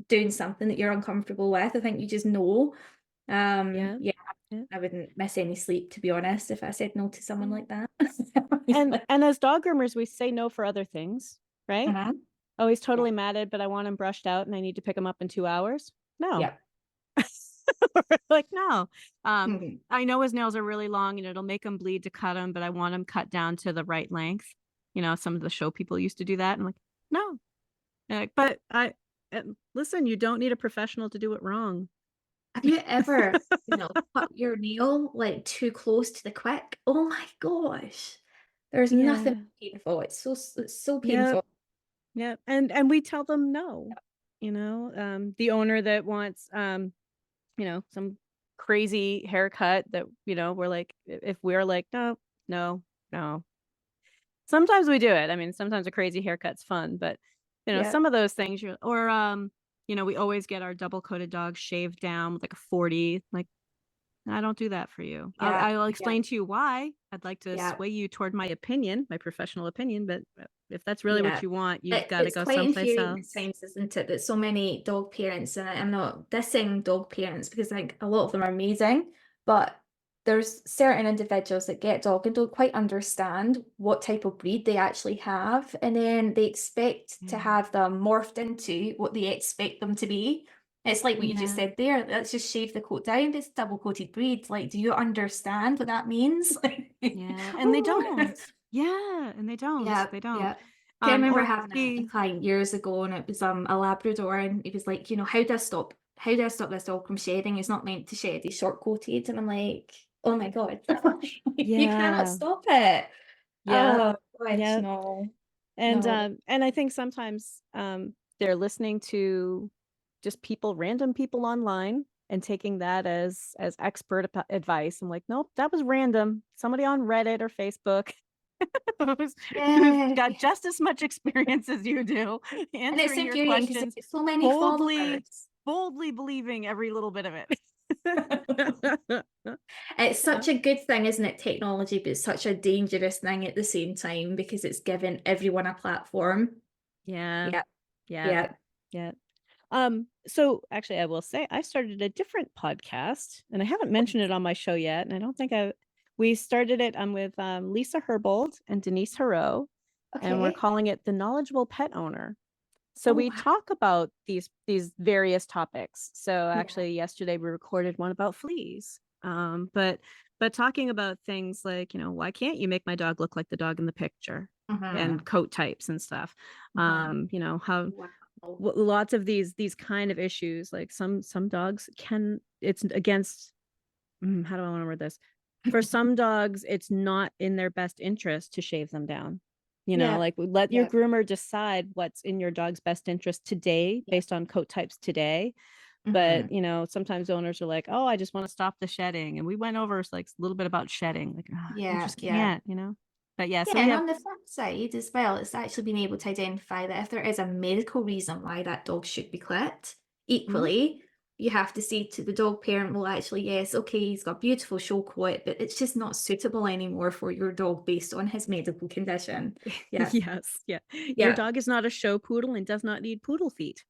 doing something that you're uncomfortable with. I think you just know. Yeah. Yeah, Yeah. I wouldn't miss any sleep, to be honest, if I said no to someone Yeah. like that. And as dog groomers, we say no for other things, right? Uh-huh. Oh, he's Yeah. totally matted, but I want him brushed out and I need to pick him up in 2 hours. No. Yeah. Like, no. Mhm. I know his nails are really long and it'll make him bleed to cut them, but I want him cut down to the right length. Some of the show people used to do that. I'm like, no. But listen, you don't need a professional to do it wrong. Have you ever, cut your nail like too close to the quick? Oh my gosh. There's nothing Yeah. painful. It's so Yep. painful. Yep. And we tell them no. The owner that wants some crazy haircut that, we're like, if we're like, no, no, no. Sometimes we do it. I mean, sometimes a crazy haircut's fun, but Yeah. some of those things we always get our double coated dogs shaved down with like a 40. Like, I don't do that for you. Yeah. I'll Yeah. explain to you why. I'd like to Yeah. sway you toward my opinion, my professional opinion, but if that's really Yeah. what you want, you've got to It's go quite someplace infuriating at else. times, isn't it, that so many dog parents, and I'm not dissing dog parents because I think a lot of them are amazing, but there's certain individuals that get dog and don't quite understand what type of breed they actually have, and then they expect to Yeah. have them morphed into what they expect them to be. It's like what you just Yeah. said there. Let's just shave the coat down. It's double coated breed. Like, do you understand what that means? Yeah. And they don't. Yeah. And they don't. Yeah, They don't. yeah. I remember Or having a client years ago, and it was a Labrador, and he was like, how do I stop this dog from shedding? He's not meant to shed, he's short coated. And I'm like, Oh my God. You cannot Yeah. stop it. Yeah. Oh gosh, Yeah. no, And no. I think sometimes they're listening to just random people online and taking that as expert advice. I'm like, nope, that was random. Somebody on Reddit or Facebook who's Yeah. got just as much experience as you do And it's answering your infuriating because questions, there's so many boldly, followers. boldly believing every little bit of it. It's Yeah. such a good thing, isn't it, technology, but it's such a dangerous thing at the same time because it's given everyone a platform. Yeah. Yeah, Yeah. yeah. Yeah. So actually I will say I started a different podcast and I haven't mentioned it on my show yet. And I don't think we started it with Lisa Herbold and Denise Haro, and we're Okay. calling it The Knowledgeable Pet Owner. So Oh, we wow. talk about these various topics. So Yeah. actually yesterday we recorded one about fleas. But talking about things like, why can't you make my dog look like the dog in the picture, Mm-hmm. and coat types and stuff. Mm-hmm. How Wow. lots of these kind of issues, like some dogs it's against, how do I want to word this, for some dogs it's not in their best interest to shave them down, Yeah. like let your Yeah. groomer decide what's in your dog's best interest today Yeah. based on coat types today. But Mm-hmm. sometimes owners are like, oh, I just want to stop the shedding, and we went over like a little bit about shedding, like, you Yeah. just Yeah. can't. But yeah, Yeah, so we and have. on the flip side as well, it's actually been able to identify that if there is a medical reason why that dog should be clipped, Mhm. equally, you have to say to the dog parent, well, actually, yes, okay, he's got beautiful show coat, but it's just not suitable anymore for your dog based on his medical condition. Yeah, Yes, yeah. Your yeah, dog is not a show poodle and does not need poodle feet.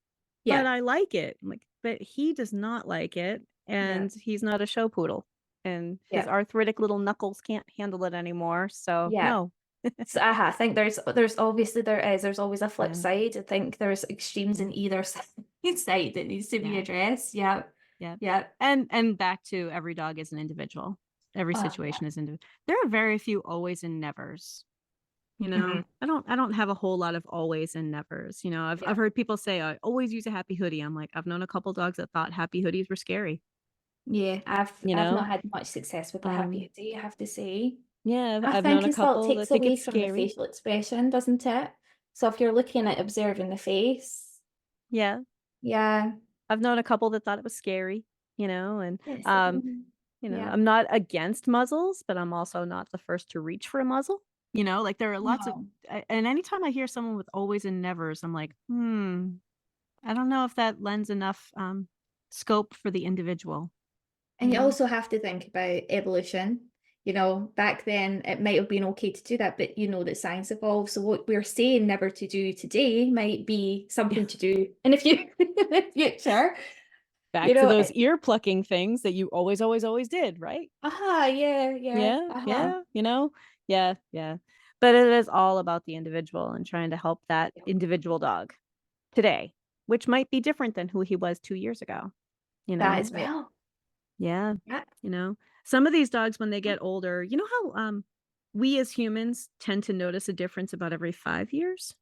But yeah, I like it. I'm like, but he does not like it, yeah, and he's not a show poodle, and his yeah, arthritic little knuckles can't handle it anymore. So yeah. no. So I think there's obviously there's always a flip Yeah, side. I think there's extremes yeah, in either side that needs to be yeah, addressed. Yeah, yeah. yeah. And back to every dog is an individual. Every Yeah. situation is individual. There are very few always and nevers. Mhm. I don't have a whole lot of always and nevers. I've Yeah. heard people say I always use a happy hoodie. I'm like, I've known a couple dogs that thought happy hoodies were scary. Yeah, You I've know, not had much success with the happy um, hoodie, I have to say. yeah, I I've known think a as well, it couple that takes think away it's from the scary. facial expression, doesn't it? So if you're looking at observing the face, Yeah, yeah, I've known a couple that thought it was scary. And yes, yeah, I'm not against muzzles, but I'm also not the first to reach for a muzzle. Like there are lots of, no. and anytime I hear someone with always and nevers, I'm like, I don't know if that lends enough scope for the individual. And you also have to think about evolution. Back then it might have been okay to do that, but you know that science evolves. So what we're saying never to do today might be Yeah. something to do in the future. You Back to know, those ear plucking things that you always, always, always did, right? yeah, yeah, Yeah, yeah, yeah, yeah. But it is all about the individual and trying to help that individual dog today, which might be different than who he was 2 years ago. You that know, as well. yeah, Yeah. you know, some of these dogs, when they get older, how we as humans tend to notice a difference about every 5 years,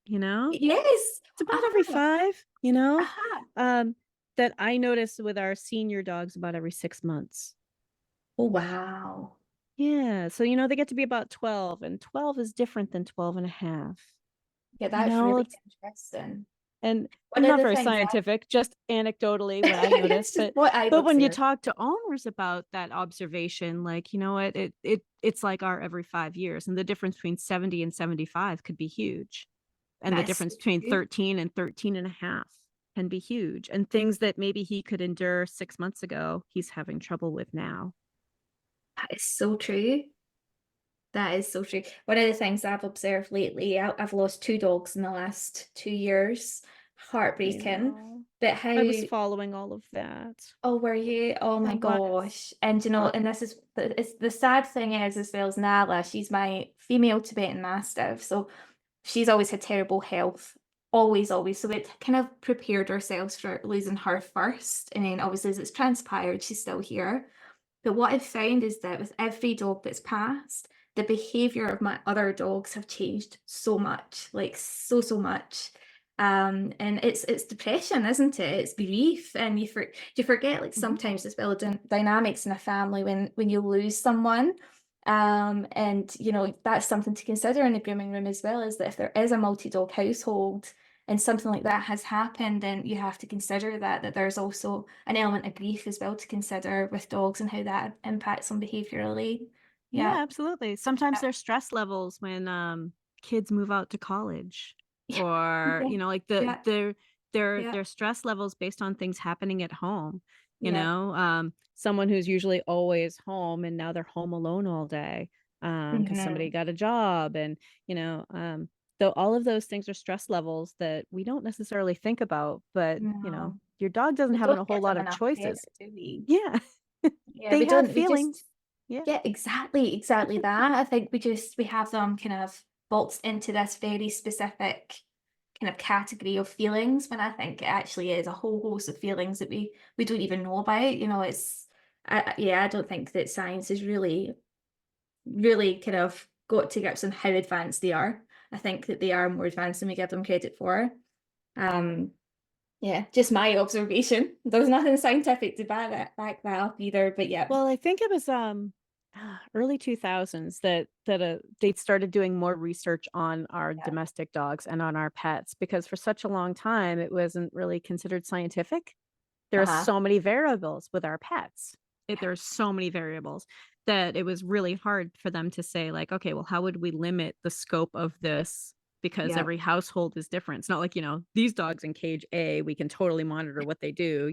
you know? Yes. It's about every Uh-huh. 5, Uh-huh. um, that I notice with our senior dogs about every 6 months. Oh, wow. Yeah. So, they get to be about 12, and 12 is different than 12 and a half. Yeah, that's really It's, interesting. and One I'm of not the very things scientific, just anecdotally what I notice, it's just what I've but when you observed. talk to owners about that observation, like, you know what, it's like our every 5 years, and the difference between 70 and 75 could be huge. And the That is so difference between true. 13 and 13 and a half can be huge. And things that maybe he could endure 6 months ago, he's having trouble with now. That is so true. That is so true. One of the things I've observed lately, I've lost two dogs in the last 2 years. I Heartbreaking. know. But how, I was following all of that. oh, were you? Oh I my was. gosh. And and this is the sad thing is as well as Nala, she's my female Tibetan Mastiff. So she's always had terrible health. Always, always. So it kind of prepared ourselves for losing her first. And then obviously as it's transpired, she's still here. But what I've found is that with every dog that's passed, the behavior of my other dogs have changed so much, like so, so much. And it's depression, isn't it? It's grief, and you forget, like, Mhm. sometimes as well, dynamics in a family when you lose someone. And that's something to consider in the grooming room as well, is that if there is a multi-dog household and something like that has happened, then you have to consider that there's also an element of grief as well to consider with dogs and how that impacts on behaviorally. Yeah, Yeah. absolutely. Sometimes Yeah. there's stress levels when kids move out to college, or Yeah. like Yeah. Yeah. their stress levels based on things happening at home. Yeah. Someone who's usually always home and now they're home alone all day because somebody Mhm. got a job, and though all of those things are stress levels that we don't necessarily think about, but No. your dog doesn't We have don't a whole give lot them of enough choices. credit, do we? Yeah. Yeah, They we have don't. We feelings. just, Yeah. yeah, exactly that. I think we have them kind of boxed into this very specific kind of category of feelings, when I think it actually is a whole host of feelings that we don't even know about. I don't think that science has really kind of got to grips on how advanced they are. I think that they are more advanced than we give them credit for. Um, yeah, just my observation. There's nothing scientific to back that up either, but yeah. Well, I think it was early 2000s that they started doing more research on our Yeah. domestic dogs and on our pets, because for such a long time it wasn't really considered scientific. There are Uh-huh. so many variables with our pets. There's so many variables that it was really hard for them to say, like, okay, well, how would we limit the scope of this? Because Yeah. every household is different. It's not like, these dogs in cage A, we can totally monitor what they do,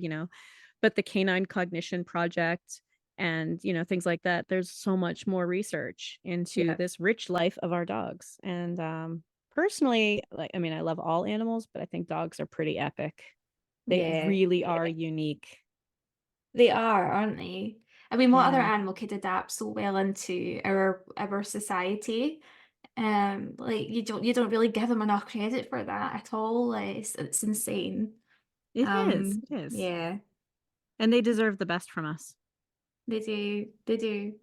but the Canine Cognition Project and, things like that, there's so much more research into Yeah. this rich life of our dogs. And personally, like, I mean, I love all animals, but I think dogs are pretty epic. They Yeah. really are Yeah. unique. They are, aren't they? I mean, what other Yeah. animal could adapt so well into our society? Like, you don't really give them enough credit for that at all. Like, it's insane. It is. It is. Yeah, And they deserve the best from us. they do,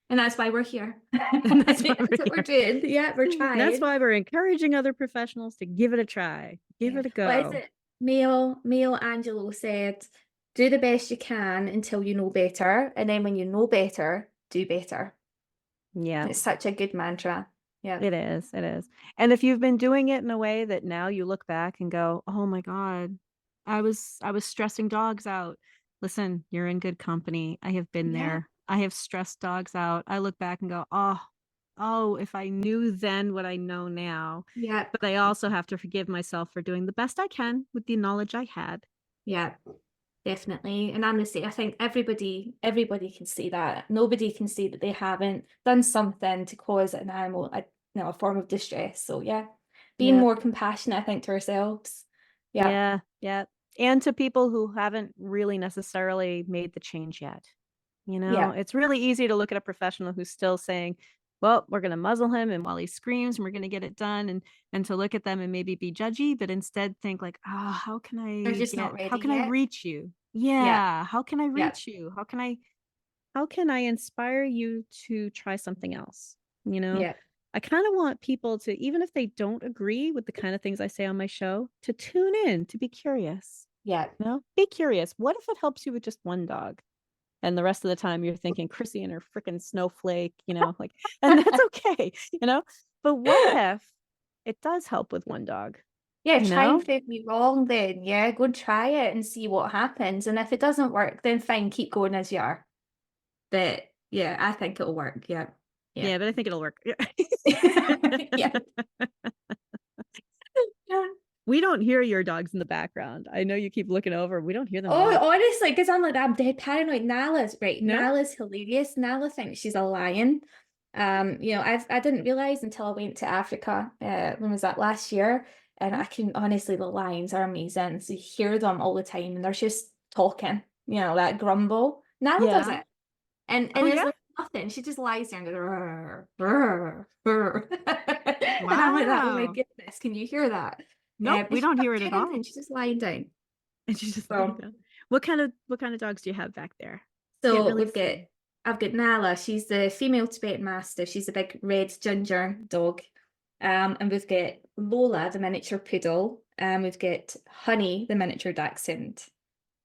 and that's why we're here. And that's why That's what we're we're here. doing. Yeah, we're And that's trying. why we're encouraging other professionals to give it a try. Give Yeah. it a What is go. it? Male Angelo said, "Do the best you can until you know better, and then when you know better, do better." Yeah. It's such a good mantra. Yeah. It is, it is. And if you've been doing it in a way that now you look back and go, "Oh my God, I was stressing dogs out." Listen, you're in good company. I have been Yeah. there. I have stressed dogs out. I look back and go, "Oh, if I knew then what I know now." Yeah. But I also have to forgive myself for doing the best I can with the knowledge I had. Yeah. Definitely. And I'm the same. I think everybody can see that. Nobody can see that they haven't done something to cause an animal a form of distress. So yeah, being Yeah. more compassionate, I think, to ourselves. Yeah. Yeah, yeah. And to people who haven't really necessarily made the change yet. Yeah. It's really easy to look at a professional who's still saying, well, we're going to muzzle him and while he screams and we're going to get it done, and to look at them and maybe be judgy, but instead think like, oh, They're just not how ready can I yet. reach you? Yeah. Yeah. How can I Yeah. reach you? How can I inspire you to try something else? You know, Yeah. I kind of want people to, even if they don't agree with the kind of things I say on my show, to tune in, to be curious. Yeah. Be curious. What if it helps you with just one dog? And the rest of the time you're thinking Chrissy and her freaking snowflake, like, and that's okay, But what if it does help with one dog, Yeah, you try and know? prove me wrong then. Yeah, go and try it and see what happens. And if it doesn't work, then fine, keep going as you are. But yeah, I think it'll work. Yeah. Yeah. Yeah, but I think it'll work. Yeah. Yeah. We don't hear your dogs in the background. I know you keep looking over. We don't hear them at Oh, all. honestly, because I'm dead paranoid. Nala's right. No? Nala's hilarious. Nala thinks she's a lion. I didn't realize until I went to Africa. When was that, last year? And I can honestly, the lions are amazing. So you hear them all the time, and they're just talking. That grumble. Nala does Yeah. it, and Oh, it's yeah? like nothing. She just lies there and goes, "Rrr, rrr, rrr." And I'm like that. Oh my Wow. goodness, can you hear that? Nope, But we she's don't not hear it at doing anything. all. She's just lying down. And she's just laying So. down. What kind of dogs do you have back there? Get So really excited. I've got Nala. She's the female Tibetan Mastiff. She's a big red ginger dog. And we've got Lola, the miniature poodle, and we've got Honey, the miniature dachshund.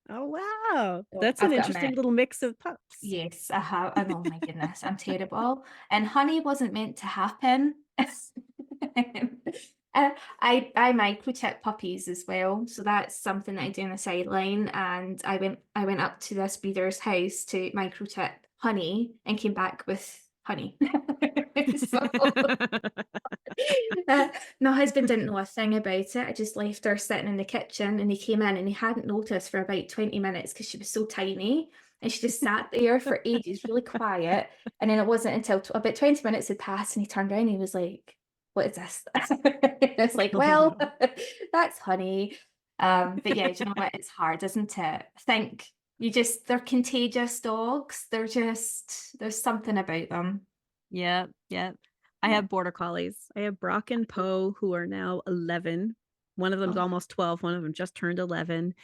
Oh, wow. So That's an I've got a interesting mix. little mix of pups. Yes, I have. And oh my goodness, I'm terrible. And Honey wasn't meant to happen. I microchip puppies as well, so that's something that I do on the sideline. And I went up to this breeder's house to microchip Honey and came back with Honey. So my husband didn't know a thing about it. I just left her sitting in the kitchen, and he came in and he hadn't noticed for about 20 minutes because she was so tiny. And she just sat there for ages, really quiet. And then it wasn't until about 20 minutes had passed and he turned around and he was like, what is this? It's like, well, that's Honey. But yeah, do you know what? It's hard, isn't it? I think they're contagious dogs. There's something about them. Yeah, yeah. I have border collies. I have Brock and Poe, who are now 11. One of them's almost 12. One of them just turned 11.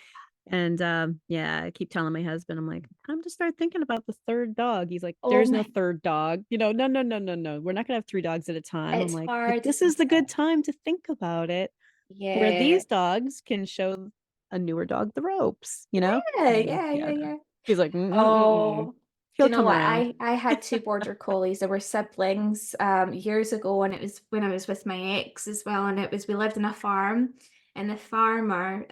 And yeah, I keep telling my husband, I'm like, time to start thinking about the third dog. He's like, there's no third dog. No. We're not gonna have 3 dogs at a time. It's I'm like, hard, this is the isn't good it? time to think about it. Yeah. Where these dogs can show a newer dog the ropes, Yeah. He's like, Oh, do he'll you know come what? around. I had 2 border collies. They were siblings years ago, and it was when I was with my ex as well. And we lived in a farm, and the farmer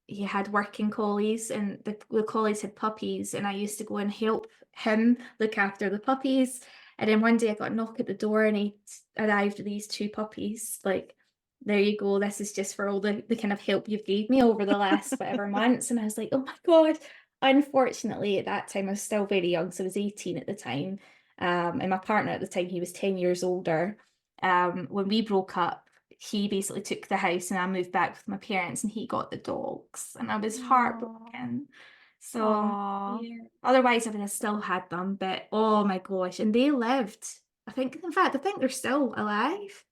he had working collies, and the collies had puppies, and I used to go and help him look after the puppies. And then one day I got a knock at the door, and he arrived with these 2 puppies. Like, there you go. This is just for all the kind of help you've gave me over the last whatever months. And I was like, oh my God. Unfortunately, at that time, I was still very young, so I was 18 at the time. And my partner at the time, he was 10 years older. When we broke up, he basically took the house and I moved back with my parents, and he got the dogs, and I was heartbroken. So yeah. Otherwise, I would have still had them, but oh my gosh. And they lived, I think they're still alive.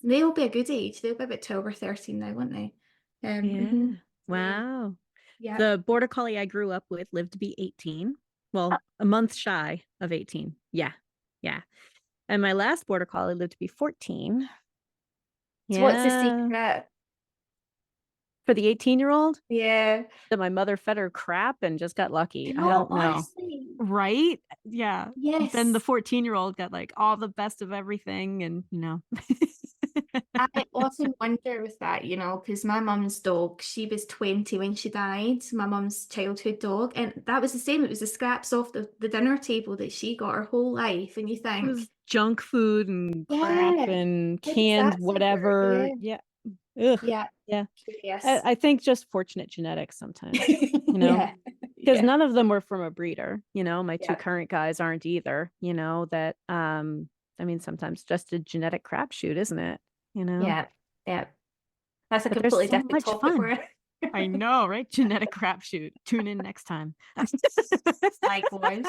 They'll be a good age. They'll be about 12 or 13 now, won't they? Yeah. Wow. Yeah. The border collie I grew up with lived to be 18. Well, a month shy of 18. Yeah. And my last border collie lived to be 14. So what's the secret? For the 18-year-old? Yeah. That my mother fed her crap and just got lucky. No, I don't know. honestly. Right? Yeah. Yes. Then the 14-year-old got like all the best of everything, and I often wonder with that, because my mum's dog, she was 20 when she died, my mum's childhood dog, and that was the same. It was the scraps off the dinner table that she got her whole life, and you think, it was junk food and crap and canned whatever. Yeah. Ugh. Yeah. Yes. I think just fortunate genetics sometimes, because none of them were from a breeder. My 2 current guys aren't either. That I mean, sometimes just a genetic crapshoot, isn't it? Yeah. That's a completely different topic for it. I know, right? Genetic crapshoot. Tune in next time. Likewise.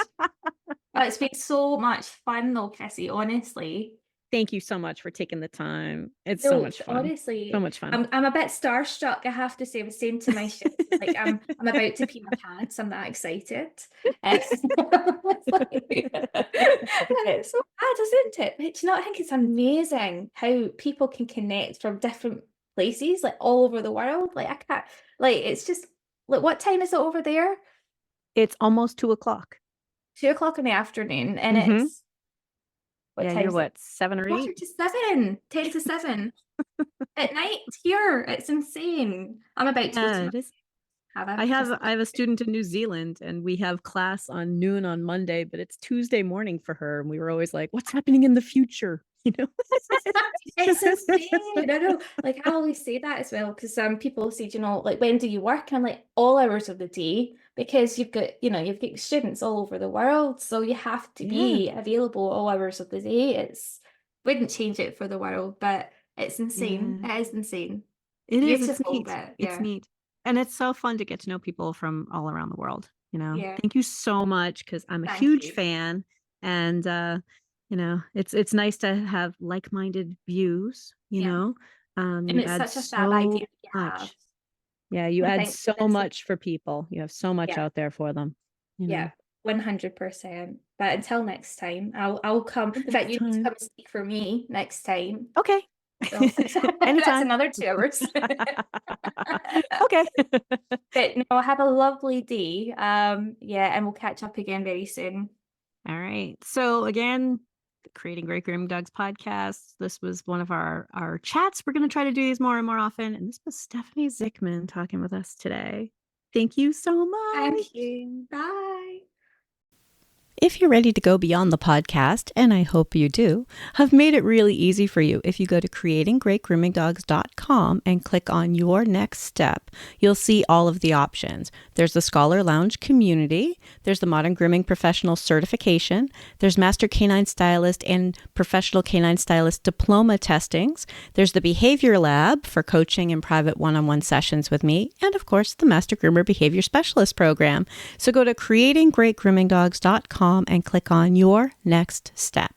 It's been so much fun though, Chrissy, honestly. Thank you so much for taking the time. It's so much fun. Honestly, so much fun. I'm a bit starstruck, I have to say. I was saying to my shit, like I'm about to pee my pants. I'm that excited. It's so bad, isn't it? But I think it's amazing how people can connect from different places, like all over the world. Like I can't, like it's just like, what time is it over there? It's almost 2:00. 2:00 in the afternoon, and it's you're what, 7 or 8? 10 to 7, 10 to 7 at night here. It's insane. I'm about to I have a student in New Zealand, and we have class on noon on Monday, but it's Tuesday morning for her, and we were always like, what's happening in the future? It's insane. I know. Like I always say that as well, because people say, like, when do you work? And I'm like, all hours of the day, because you've got students all over the world, so you have to be available all hours of the day. Wouldn't change it for the world, but it's insane. It is insane. It is. It's neat. It's neat. And it's so fun to get to know people from all around the world. Thank you so much, because I'm a huge fan, and it's nice to have like-minded views. And it's such a sad idea to have. Yeah, you add so much for people. You have so much out there for them. 100%. But until next time, I'll come. In fact, you need to come and speak for me next time. Okay. So that's Anytime. another 2 hours. Okay. But no, have a lovely day. Yeah, and we'll catch up again very soon. All right. So again, the Creating Great Grooming Dogs podcast. This was one of our chats. We're going to try to do these more and more often. And this was Stephanie Zikmann talking with us today. Thank you so much. Thank you. Bye. If you're ready to go beyond the podcast, and I hope you do, I've made it really easy for you. If you go to creatinggreatgroomingdogs.com and click on your next step, you'll see all of the options. There's the Scholar Lounge community, there's the Modern Grooming Professional certification, there's Master Canine Stylist and Professional Canine Stylist diploma testings, there's the Behavior Lab for coaching and private one-on-one sessions with me, and of course the Master Groomer Behavior Specialist program. So go to creatinggreatgroomingdogs.com and click on your next step.